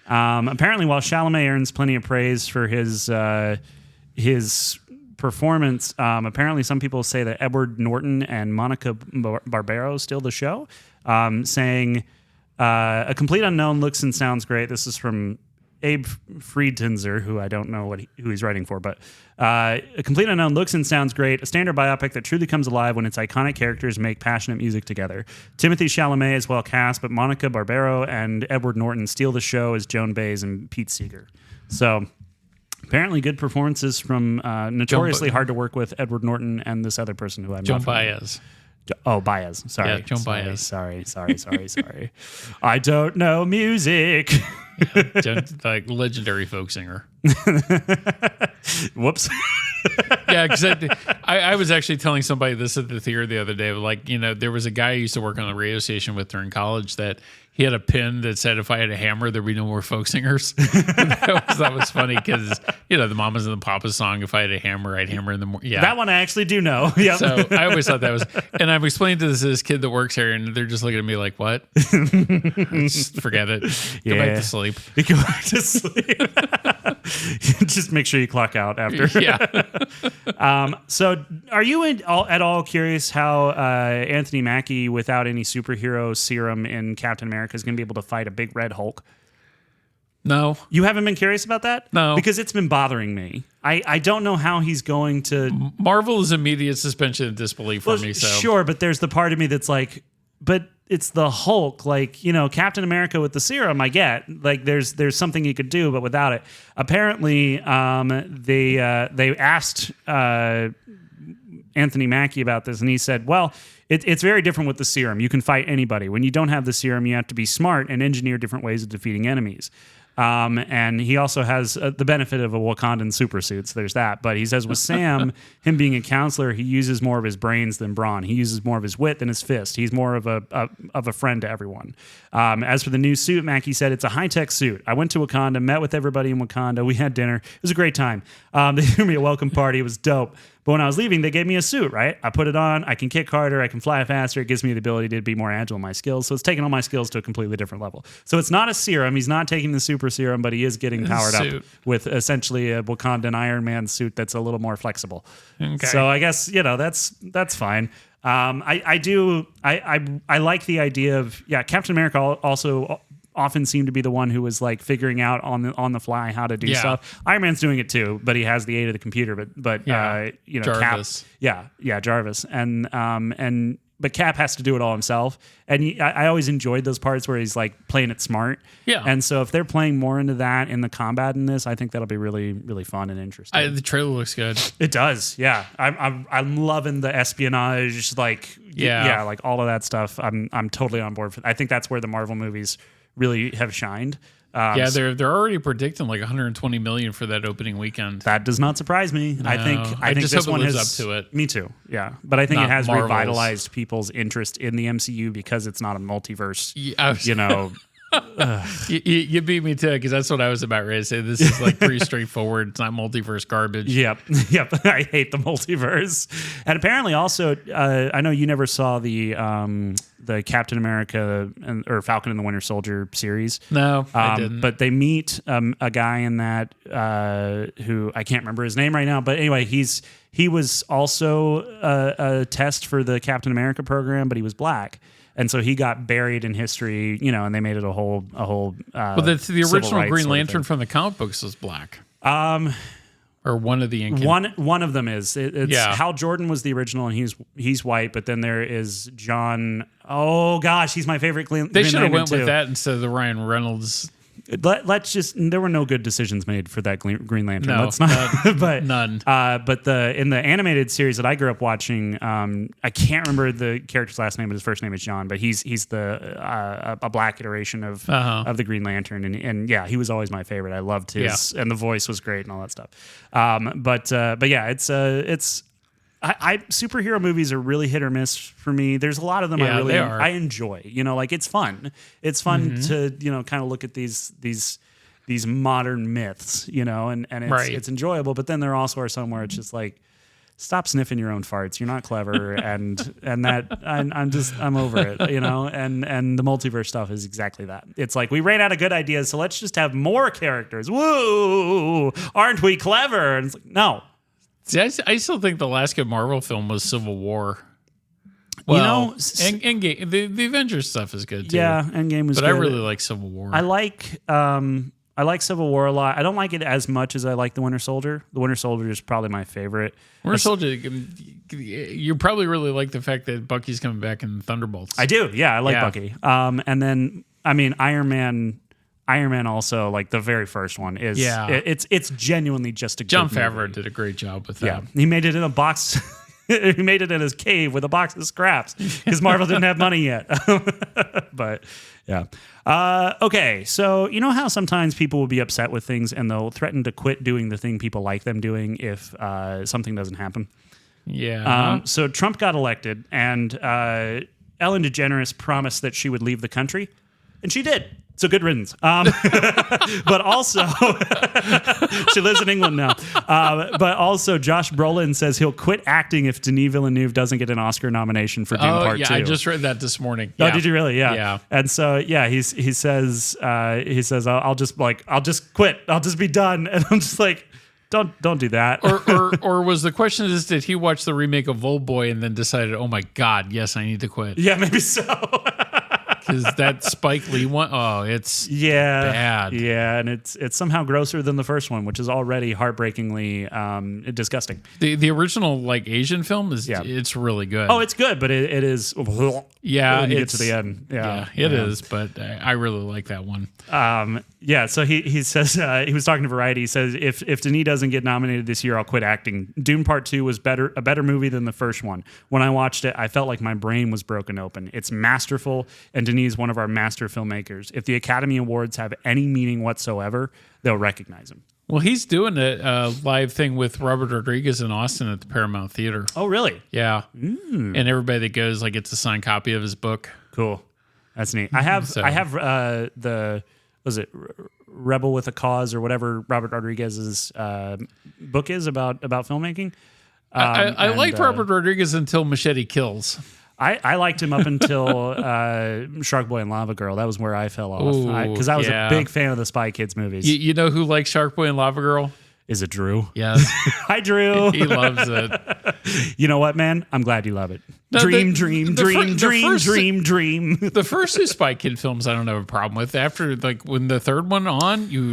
Apparently, while Chalamet earns plenty of praise for his performance, apparently some people say that Edward Norton and Monica Barbaro steal the show, saying a complete unknown looks and sounds great. This is from Abe Friedtenzer, who I don't know who he's writing for, but a complete unknown looks and sounds great. A standard biopic that truly comes alive when its iconic characters make passionate music together. Timothy Chalamet is well cast, but Monica Barbaro and Edward Norton steal the show as Joan Baez and Pete Seeger. So apparently good performances from notoriously hard to work with Edward Norton and this other person who I'm Joan not familiar with. Baez. Baez. Sorry. Yeah, Joan Baez. Sorry. I don't know music. Like legendary folk singer. Whoops. Yeah, because I was actually telling somebody this at the theater the other day. Like, there was a guy I used to work on the radio station with during college that he had a pin that said, if I had a hammer, there'd be no more folk singers. that was funny because, the Mamas and the Papas song, if I had a hammer, I'd hammer in the morning. Yeah. That one I actually do know. Yep. So I always thought that was, and I'm explaining to this kid that works here, and they're just looking at me like, what? Just forget it. Go back to sleep. You go back to sleep. Just make sure you clock out after. Yeah. So are you at all curious how Anthony Mackie, without any superhero serum in Captain America, is going to be able to fight a big red Hulk? No. You haven't been curious about that? No. Because it's been bothering me. I don't know how he's going to... Marvel is immediate suspension of disbelief for me. So Sure, but there's the part of me that's like, but it's the Hulk. Like, Captain America with the serum, I get. Like, there's something you could do, but without it. Apparently, they asked Anthony Mackie about this, and he said, well, it's very different with the serum. You can fight anybody. When you don't have the serum, you have to be smart and engineer different ways of defeating enemies. And he also has the benefit of a Wakandan supersuit, so there's that. But he says with Sam, him being a counselor, he uses more of his brains than brawn. He uses more of his wit than his fist. He's more of a friend to everyone. As for the new suit, Mackie said, it's a high-tech suit. I went to Wakanda, met with everybody in Wakanda. We had dinner. It was a great time. They threw me a welcome party. It was dope. But when I was leaving, they gave me a suit, right? I put it on. I can kick harder. I can fly faster. It gives me the ability to be more agile in my skills. So it's taking all my skills to a completely different level. So it's not a serum. He's not taking the super serum, but he is getting powered up with essentially a Wakandan Iron Man suit that's a little more flexible. Okay. So I guess, that's fine. I like the idea of, Captain America also often seemed to be the one who was like figuring out on the fly how to do stuff. Iron Man's doing it too, but he has the aid of the computer. But Jarvis. Cap, Jarvis, but Cap has to do it all himself. And I always enjoyed those parts where he's like playing it smart. Yeah. And so if they're playing more into that in the combat in this, I think that'll be really, really fun and interesting. The trailer looks good. It does. Yeah. I'm loving the espionage, like all of that stuff. I'm totally on board for. I think that's where the Marvel movies really have shined. They're already predicting like 120 million for that opening weekend. That does not surprise me. No, I think just this hope one it lives has up to it. Me too. Yeah, but I think Not it has Marvel's. revitalized people's interest in the MCU because it's not a multiverse. You beat me to it because that's what I was about ready to say. This is like pretty straightforward. It's not multiverse garbage. Yep. I hate the multiverse. And apparently, also, I know you never saw the Captain America or Falcon and the Winter Soldier series. No, I didn't. But they meet a guy in that who I can't remember his name right now. But anyway, he was also a test for the Captain America program, but he was black. And so he got buried in history, and they made it a whole. Well, the original Green Lantern from the comic books was black. Or one of the one of them is. Hal Jordan was the original, and he's white. But then there is John. Oh gosh, he's my favorite Green Lantern. They should have went with that instead of the Ryan Reynolds. Let's just. There were no good decisions made for that Green Lantern. No, let's not. But none. But in the animated series that I grew up watching, I can't remember the character's last name, but his first name is John. But he's a black iteration of the Green Lantern, and yeah, he was always my favorite. I loved his, and the voice was great and all that stuff. But yeah, it's. Superhero movies are really hit or miss for me. There's a lot of them I enjoy. Like it's fun. It's fun to kind of look at these modern myths. And it's enjoyable. But then there also are some where it's just like, stop sniffing your own farts. You're not clever, and that I'm over it. And the multiverse stuff is exactly that. It's like we ran out of good ideas, so let's just have more characters. Woo! Aren't we clever? And it's like no. See, I still think the last good Marvel film was Civil War. Well, Endgame, the Avengers stuff is good too. Yeah, Endgame was good. But I really like Civil War. I like Civil War a lot. I don't like it as much as I like The Winter Soldier. The Winter Soldier is probably my favorite. Winter Soldier, you probably really like the fact that Bucky's coming back in Thunderbolts. I do. Yeah, I like Bucky. And then, I mean, Iron Man also, like the very first one is, it's genuinely just a good Jon Favreau movie. did a great job with that. Yeah, he made it in a box. He made it in his cave with a box of scraps because Marvel didn't have money yet. But yeah. Okay, so you know how sometimes people will be upset with things and they'll threaten to quit doing the thing people like them doing if something doesn't happen? Yeah. So Trump got elected, and Ellen DeGeneres promised that she would leave the country, and she did. So good riddance. But also, she lives in England now. But also, Josh Brolin says he'll quit acting if Denis Villeneuve doesn't get an Oscar nomination for Dune Part 2. I just read that this morning. Oh, did you really? Yeah. Yeah. And so, he says I'll just quit. I'll just be done. And I'm just like, don't do that. or was the question is, did he watch the remake of Old Boy and then decided, oh my God, yes, I need to quit? Yeah, maybe so. Because that Spike Lee one, it's bad. Yeah, and it's somehow grosser than the first one, which is already heartbreakingly disgusting. The original like Asian film it's really good. Oh, it's good, but it is when you get to the end. It is, but I really like that one. So he says he was talking to Variety. He says if Denis doesn't get nominated this year, I'll quit acting. Dune Part 2 was a better movie than the first one. When I watched it, I felt like my brain was broken open. It's masterful, and Denis is one of our master filmmakers. If the Academy Awards have any meaning whatsoever, they'll recognize him. Well, he's doing a live thing with Robert Rodriguez in Austin at the Paramount Theater. Oh, really? Yeah. And everybody that goes gets a signed copy of his book. Cool. That's neat. I have the Rebel with a Cause or whatever Robert Rodriguez's book is about filmmaking. I liked Robert Rodriguez until Machete Kills. I liked him up until Shark Boy and Lava Girl. That was where I fell off because I was a big fan of the Spy Kids movies. You know who likes Shark Boy and Lava Girl? Is it Drew? Yes. Hi, Drew. He loves it. You know what, man? I'm glad you love it. No, dream. The first two Spy Kid films I don't have a problem with. After when the third one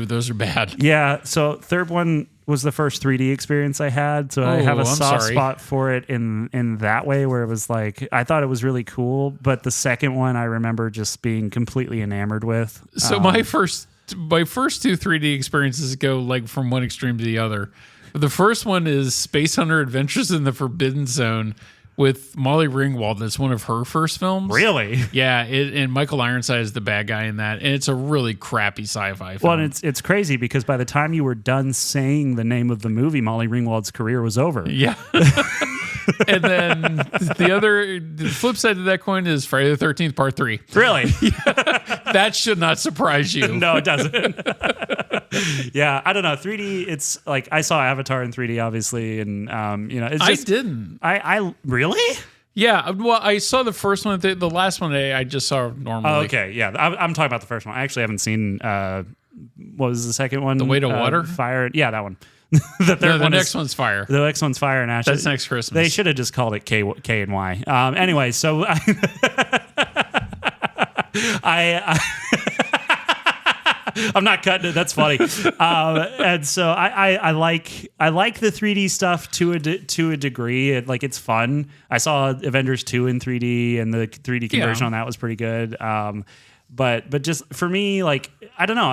those are bad. Yeah. So third one was the first 3D experience I had. So I have a soft spot for it in that way where it was like, I thought it was really cool. But the second one I remember just being completely enamored with. So my first two 3D experiences go from one extreme to the other. The first one is Space Hunter Adventures in the Forbidden Zone with Molly Ringwald. That's one of her first films. Really? Yeah, and Michael Ironside is the bad guy in that. And it's a really crappy sci-fi film. Well, and it's crazy because by the time you were done saying the name of the movie, Molly Ringwald's career was over. Yeah. And then the flip side of that coin is Friday the 13th Part 3. Really? That should not surprise you. No, it doesn't. Yeah, I don't know. 3D, it's like I saw Avatar in 3D, obviously, and it's just, I didn't. I really? Yeah, well, I saw the first one. The last one I just saw normally. Oh, okay, yeah. I'm talking about the first one. I actually haven't seen. What was the second one? The Weight of Water? Fire. Yeah, that one. The next one's Fire. The next one's Fire and Ashes. That's next Christmas. They should have just called it K and Y. Anyway, so I'm not cutting it. That's funny. And so I like the 3D stuff to a degree. It's fun. I saw Avengers 2 in 3D, and the 3D conversion on that was pretty good. But just for me, I don't know.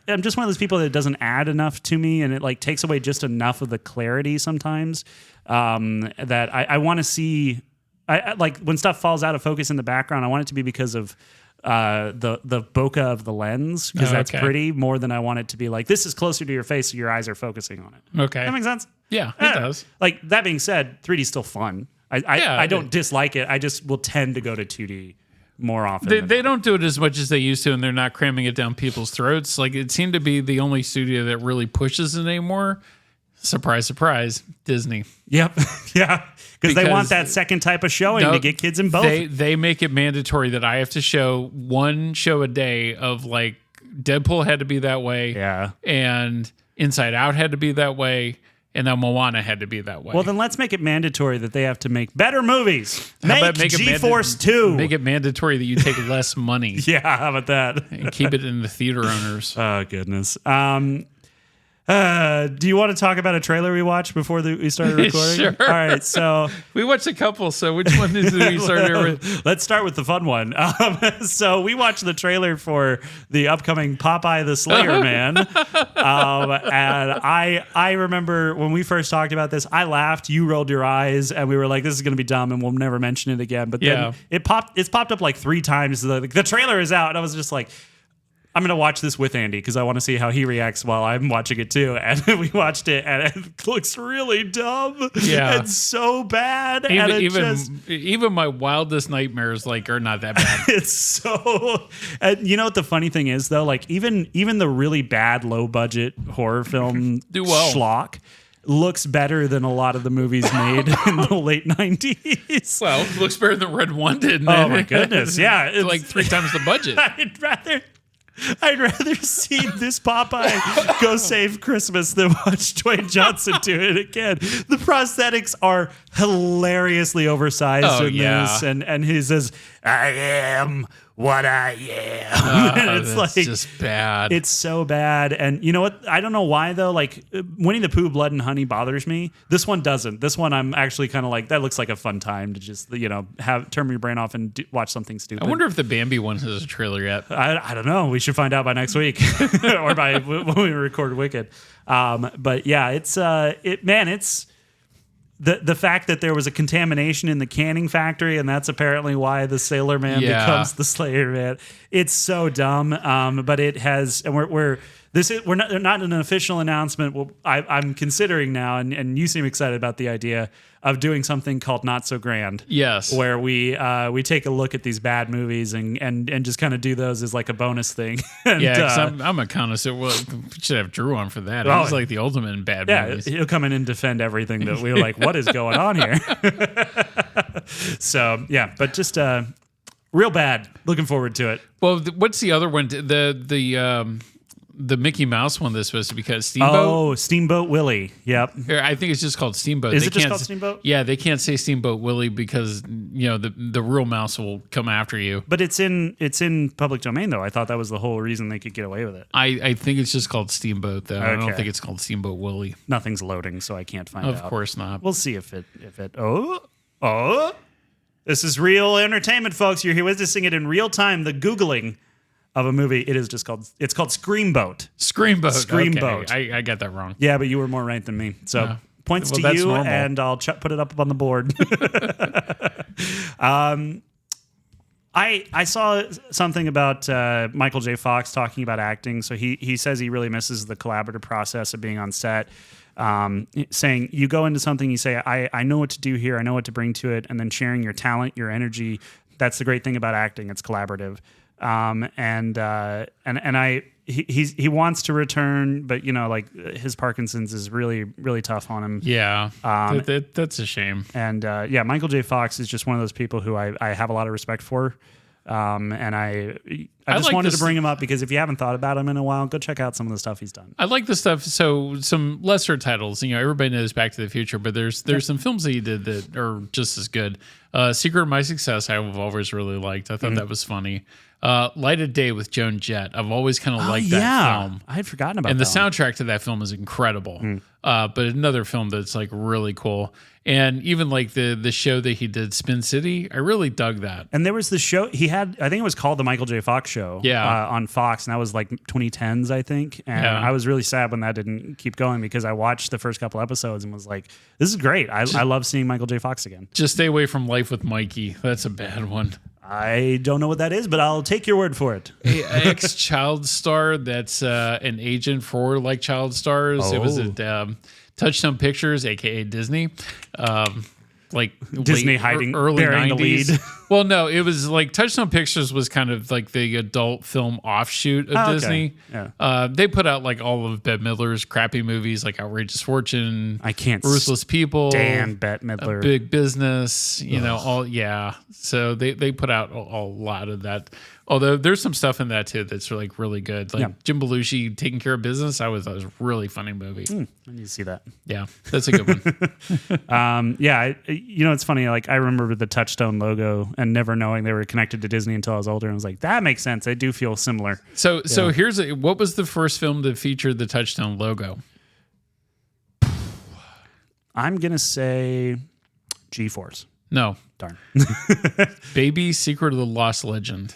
I'm just one of those people that doesn't add enough to me, and it takes away just enough of the clarity sometimes that I want to see. I when stuff falls out of focus in the background, I want it to be because of the bokeh of the lens, because that's pretty more than I want it to be this is closer to your face, so your eyes are focusing on it. Okay, that makes sense. Yeah, it does. That being said, 3D is still fun. I don't dislike it. I just will tend to go to 2D more often. They don't do it as much as they used to, and they're not cramming it down people's throats. It seemed to be the only studio that really pushes it anymore. Surprise, surprise, Disney. Yep. Yeah. Because they want that second type of showing to get kids in both. They make it mandatory that I have to show one show a day of Deadpool had to be that way. Yeah. And Inside Out had to be that way. And now Moana had to be that way. Well, then let's make it mandatory that they have to make better movies. How about Make it G-Force 2. Make it mandatory that you take less money Yeah, how about that? and keep it in the theater owners. Oh, goodness. Do you want to talk about a trailer we watched before we started recording? Sure. All right, so We watched a couple, so which one did we start here with? let's start with the fun one. So we watched the trailer for the upcoming Popeye the Slayer Man, and I remember when we first talked about this, I laughed, you rolled your eyes, and we were like, "This is going to be dumb, and we'll never mention it again." But then it's popped up like 3 times. The trailer is out, and I was just like, I'm going to watch this with Andy because I want to see how he reacts while I'm watching it too. And we watched it and it looks really dumb. Yeah. It's so bad. And Even my wildest nightmares are not that bad. it's so, and you know what the funny thing is though? Like even the really bad low budget horror film schlock looks better than a lot of the movies made in the late 90s. Well, it looks better than Red One did. Oh my goodness. Yeah. It's like 3 times the budget. I'd rather see this Popeye go save Christmas than watch Dwayne Johnson do it again. The prosthetics are hilariously oversized in this, and he says, "I am what I am." And it's that's just bad. It's so bad. And you know what? I don't know why though. Like Winnie the Pooh, Blood and Honey bothers me. This one doesn't. This one I'm actually kind of like, that looks like a fun time to just turn your brain off and watch something stupid. I wonder if the Bambi one has a trailer yet. I don't know. We should find out by next week or by when we record Wicked. But yeah, it's the fact that there was a contamination in the canning factory, and that's apparently why the Sailor Man becomes the Slayer Man. It's so dumb. But it has, and we're not an official announcement. Well, I'm considering now, and you seem excited about the idea of doing something called Not So Grand. Yes, where we take a look at these bad movies and just kind of do those as like a bonus thing. And, because I'm a connoisseur. Well, we should have Drew on for that. He's like the ultimate in bad movies. He'll come in and defend everything that we were like, what is going on here? So yeah, but just real bad. Looking forward to it. Well, what's the other one? The Mickey Mouse one that's supposed to be called Steamboat. Oh, Steamboat Willie. Yep. I think it's just called Steamboat. Is it just called Steamboat? Yeah, they can't say Steamboat Willie because the real mouse will come after you. But it's in public domain though. I thought that was the whole reason they could get away with it. I think it's just called Steamboat though. Okay. I don't think it's called Steamboat Willie. Nothing's loading, so I can't find out. Of course not. We'll see if it. Oh. This is real entertainment, folks. You're witnessing it in real time. The Googling of a movie. It's called Screamboat. Screamboat. Okay. I got that wrong. Yeah, but you were more right than me. So points to you, normal. And I'll put it up on the board. I saw something about Michael J. Fox talking about acting. So he says he really misses the collaborative process of being on set. Saying you go into something, you say, I know what to do here, I know what to bring to it, and then sharing your talent, your energy. That's the great thing about acting. It's collaborative. He wants to return, but his Parkinson's is really, really tough on him. Yeah. That's a shame. And Michael J. Fox is just one of those people who I have a lot of respect for. And I just wanted to bring him up because if you haven't thought about him in a while, go check out some of the stuff he's done. I like the stuff. So some lesser titles, everybody knows Back to the Future, but there's some films that he did that are just as good. Secret of My Success, I've always really liked. I thought that was funny. Light of Day with Joan Jett. I've always kind of liked that film. I had forgotten about that. And the soundtrack to that film is incredible. But another film that's really cool. And even the show that he did, Spin City, I really dug that. And there was the show he had, I think it was called The Michael J. Fox Show on Fox. And that was 2010s, I think. And I was really sad when that didn't keep going because I watched the first couple episodes and was like, this is great. I love seeing Michael J. Fox again. Just stay away from Life with Mikey. That's a bad one. I don't know what that is, but I'll take your word for it. Ex-child star that's an agent for child stars. Oh. It was at Touchstone Pictures, a.k.a. Disney. Disney hiding, early bearing 90s. the lead. Well, no, it was like Touchstone Pictures was kind of like the adult film offshoot of Disney. Yeah. They put out like all of Bette Midler's crappy movies, like Outrageous Fortune, I can't Ruthless People, stand Bette Midler. Big Business, all. So they put out a lot of that. Although there's some stuff in that too that's like really good. Like Jim Belushi Taking Care of Business. That was a really funny movie. I need to see that. Yeah, that's a good one. It's funny. Like I remember the Touchstone logo and never knowing they were connected to Disney until I was older. And I was like, that makes sense. They do feel similar. So what was the first film to feature the Touchstone logo? I'm gonna say G-Force. No, Darn. Baby Secret of the Lost Legend.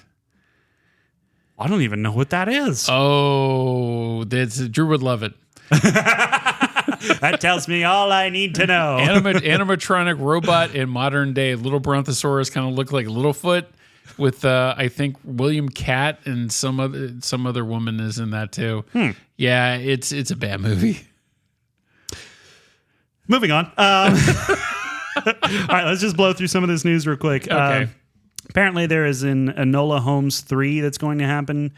I don't even know what that is. Oh, Drew would love it. That tells me all I need to know. Animatronic robot in modern day Little Brontosaurus kind of look like Littlefoot with I think William Catt and some other woman is in that too. Yeah, it's a bad movie. Moving on. All right, let's just blow through some of this news real quick. Okay. Apparently, there is an Enola Holmes 3 that's going to happen.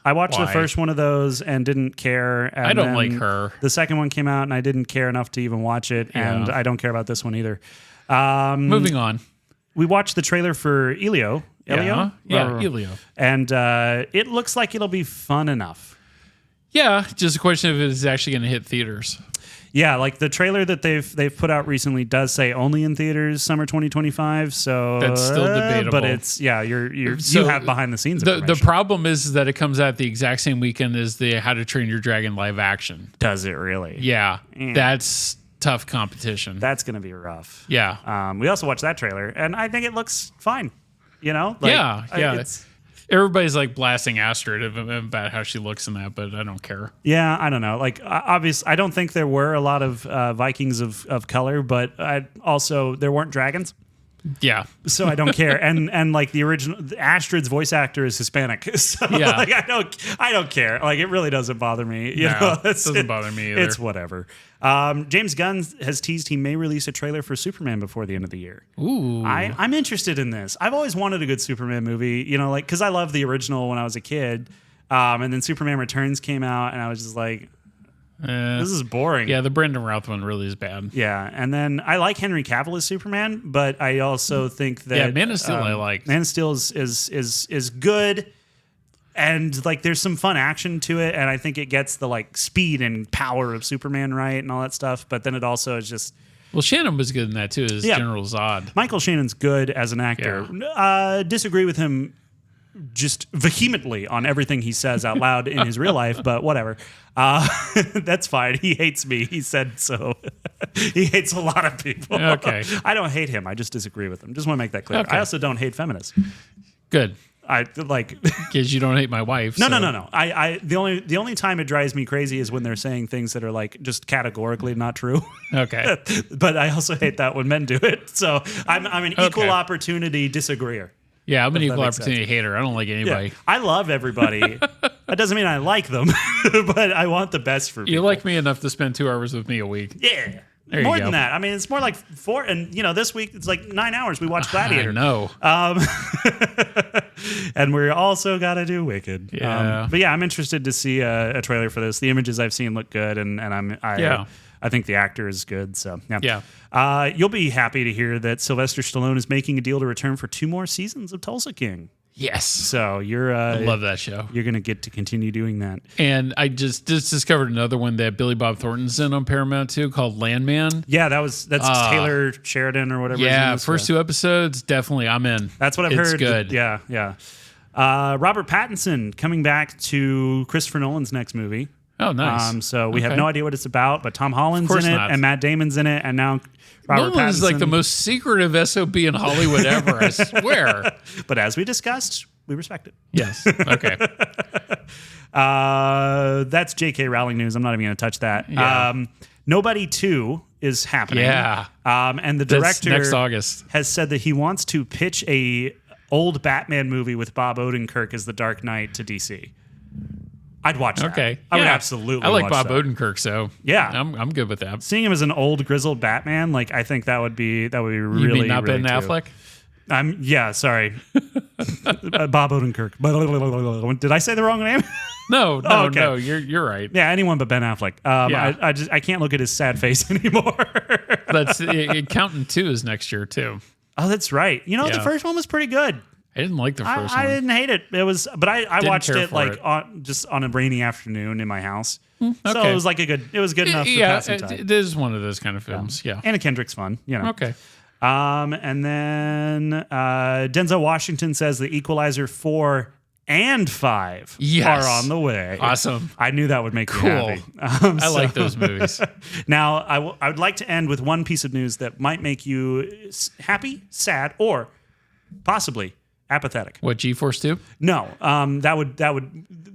I watched the first one of those and didn't care. And I don't like her. The second one came out and I didn't care enough to even watch it. And I don't care about this one either. Moving on. We watched the trailer for Elio. Yeah, Elio. And it looks like it'll be fun enough. Yeah, just a question of if it's actually going to hit theaters. Yeah, like the trailer that they've put out recently does say only in theaters summer 2025. So that's still debatable. But it's you have behind the scenes. The problem is that it comes out the exact same weekend as the How to Train Your Dragon live action. Does it really? Yeah, that's tough competition. That's going to be rough. Yeah. We also watched that trailer, and I think it looks fine. Everybody's like blasting Astrid about how she looks in that, but I don't care. Yeah, I don't know. Like, obviously, I don't think there were a lot of Vikings of color, but there weren't dragons. Yeah. So I don't care. And like the original Astrid's voice actor is Hispanic. So like I don't care. Like it really doesn't bother me. You know, it doesn't bother me either. It's whatever. James Gunn has teased he may release a trailer for Superman before the end of the year. Ooh. I'm interested in this. I've always wanted a good Superman movie, like because I loved the original when I was a kid. And then Superman Returns came out and I was just like, this is boring. Yeah, the Brendan Routh one really is bad. Yeah, and then I like Henry Cavill as Superman, but I also think that Man of Steel I like. Man of Steel is good, and like there's some fun action to it, and I think it gets the like speed and power of Superman right and all that stuff. But then it also is just Shannon was good in that too as General Zod. Michael Shannon's good as an actor. Yeah. Disagree with him just vehemently on everything he says out loud in his real life, but whatever. That's fine. He hates me. He said so. He hates a lot of people. Okay. I don't hate him. I just disagree with him. Just want to make that clear. Okay. I also don't hate feminists. Good. I like because you don't hate my wife. No. The only time it drives me crazy is when they're saying things that are like just categorically not true. Okay. But I also hate that when men do it. So I'm an equal opportunity disagreeer. Yeah, I'm an equal opportunity hater. I don't like anybody. Yeah, I love everybody. That doesn't mean I like them, but I want the best for people. You like me enough to spend 2 hours with me a week. Yeah. There more you than go. that. I mean, it's more like 4. And, this week it's like 9 hours. We watched Gladiator. No. And we also got to do Wicked. Yeah. But yeah, I'm interested to see a trailer for this. The images I've seen look good, and I think the actor is good. So yeah. You'll be happy to hear that Sylvester Stallone is making a deal to return for 2 more seasons of Tulsa King. Yes. So you're I love that show. You're going to get to continue doing that. And I just discovered another one that Billy Bob Thornton's in on Paramount too, called Landman. Yeah, that's Taylor Sheridan or whatever. Yeah, first 2 episodes, definitely I'm in. That's what I've heard. It's good. Yeah. Robert Pattinson coming back to Christopher Nolan's next movie. Oh, nice. So we have no idea what it's about, but Tom Holland's in it and Matt Damon's in it, and now Robert Nolan is Pattinson. like the most secretive SOB in Hollywood ever, I swear. But as we discussed, we respect it. Yes. Okay. That's J.K. Rowling news. I'm not even going to touch that. Yeah. Nobody 2 is happening. Yeah. And the director next August has said that he wants to pitch a old Batman movie with Bob Odenkirk as the Dark Knight to DC. I'd watch that. Okay. I would absolutely I like watch Bob that. Odenkirk, so yeah. I'm good with that. Seeing him as an old grizzled Batman, like I think that would be really You mean not really Ben cool. Affleck? Sorry. Bob Odenkirk. Did I say the wrong name? No, okay. no, you're right. Yeah, anyone but Ben Affleck. I can't look at his sad face anymore. That's Accountant 2 is next year too. Oh, that's right. You know, the first one was pretty good. I didn't like the first one. I didn't hate it. It was, but I watched it like it. on a rainy afternoon in my house. Okay. So it was like it was good enough to pass some time. It is one of those kind of films. Yeah. Anna Kendrick's fun, you know. Okay. And then Denzel Washington says The Equalizer 4 and 5 are on the way. Awesome. I knew that would make you happy. I like those movies. Now, I would like to end with one piece of news that might make you happy, sad, or possibly apathetic. What, G-Force 2? No,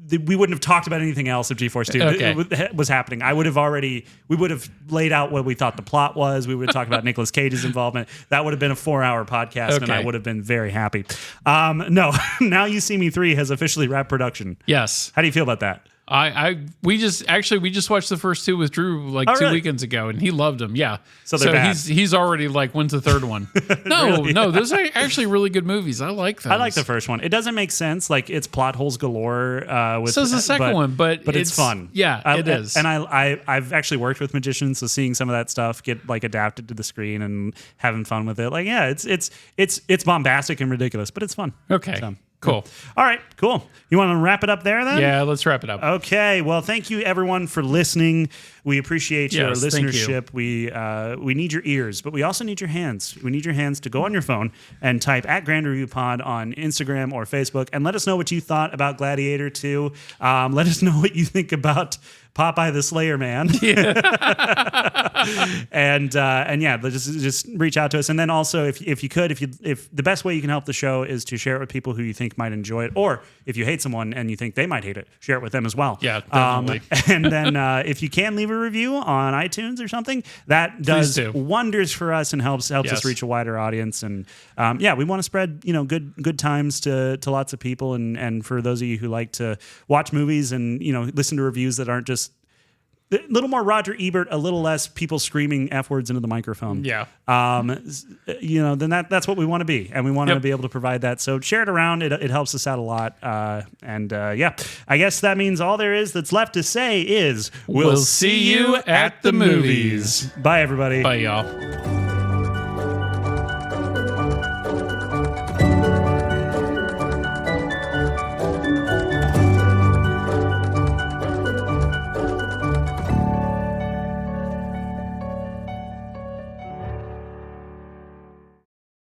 we wouldn't have talked about anything else if G-Force 2 was happening. We would have laid out what we thought the plot was. We would have talked about Nicolas Cage's involvement. That would have been a 4-hour podcast, and I would have been very happy. No, Now You See Me 3 has officially wrapped production. Yes. How do you feel about that? We just watched the first two with Drew like 2 weekends ago, and he loved them. Yeah, so they're bad. he's already like, when's the third one? No, really? No, those are actually really good movies. I like them. I like the first one. It doesn't make sense, like it's plot holes galore. So is the second one, but it's fun. Yeah, it is. And I've actually worked with magicians, so seeing some of that stuff get like adapted to the screen and having fun with it, like it's bombastic and ridiculous, but it's fun. Okay. So. Cool. All right, cool. You want to wrap it up there then? Yeah, let's wrap it up. Okay. Well, thank you everyone for listening. We appreciate your listenership. We need your ears, but we also need your hands. We need your hands to go on your phone and type @GrandReviewPod on Instagram or Facebook and let us know what you thought about Gladiator 2. Let us know what you think about Popeye the Slayer Man. and yeah, just reach out to us. And then also, if the best way you can help the show is to share it with people who you think might enjoy it, or if you hate someone and you think they might hate it, share it with them as well. Yeah, definitely. And then if you can leave a review on iTunes or something, that does wonders for us and helps us reach a wider audience. And we want to spread good times to lots of people. And for those of you who like to watch movies and listen to reviews that aren't just a little more Roger Ebert, a little less people screaming F words into the microphone. Yeah. Then that's what we want to be, and we want to be able to provide that. So share it around; it helps us out a lot. I guess that means all there is that's left to say is we'll see you at the movies. Bye, everybody. Bye, y'all.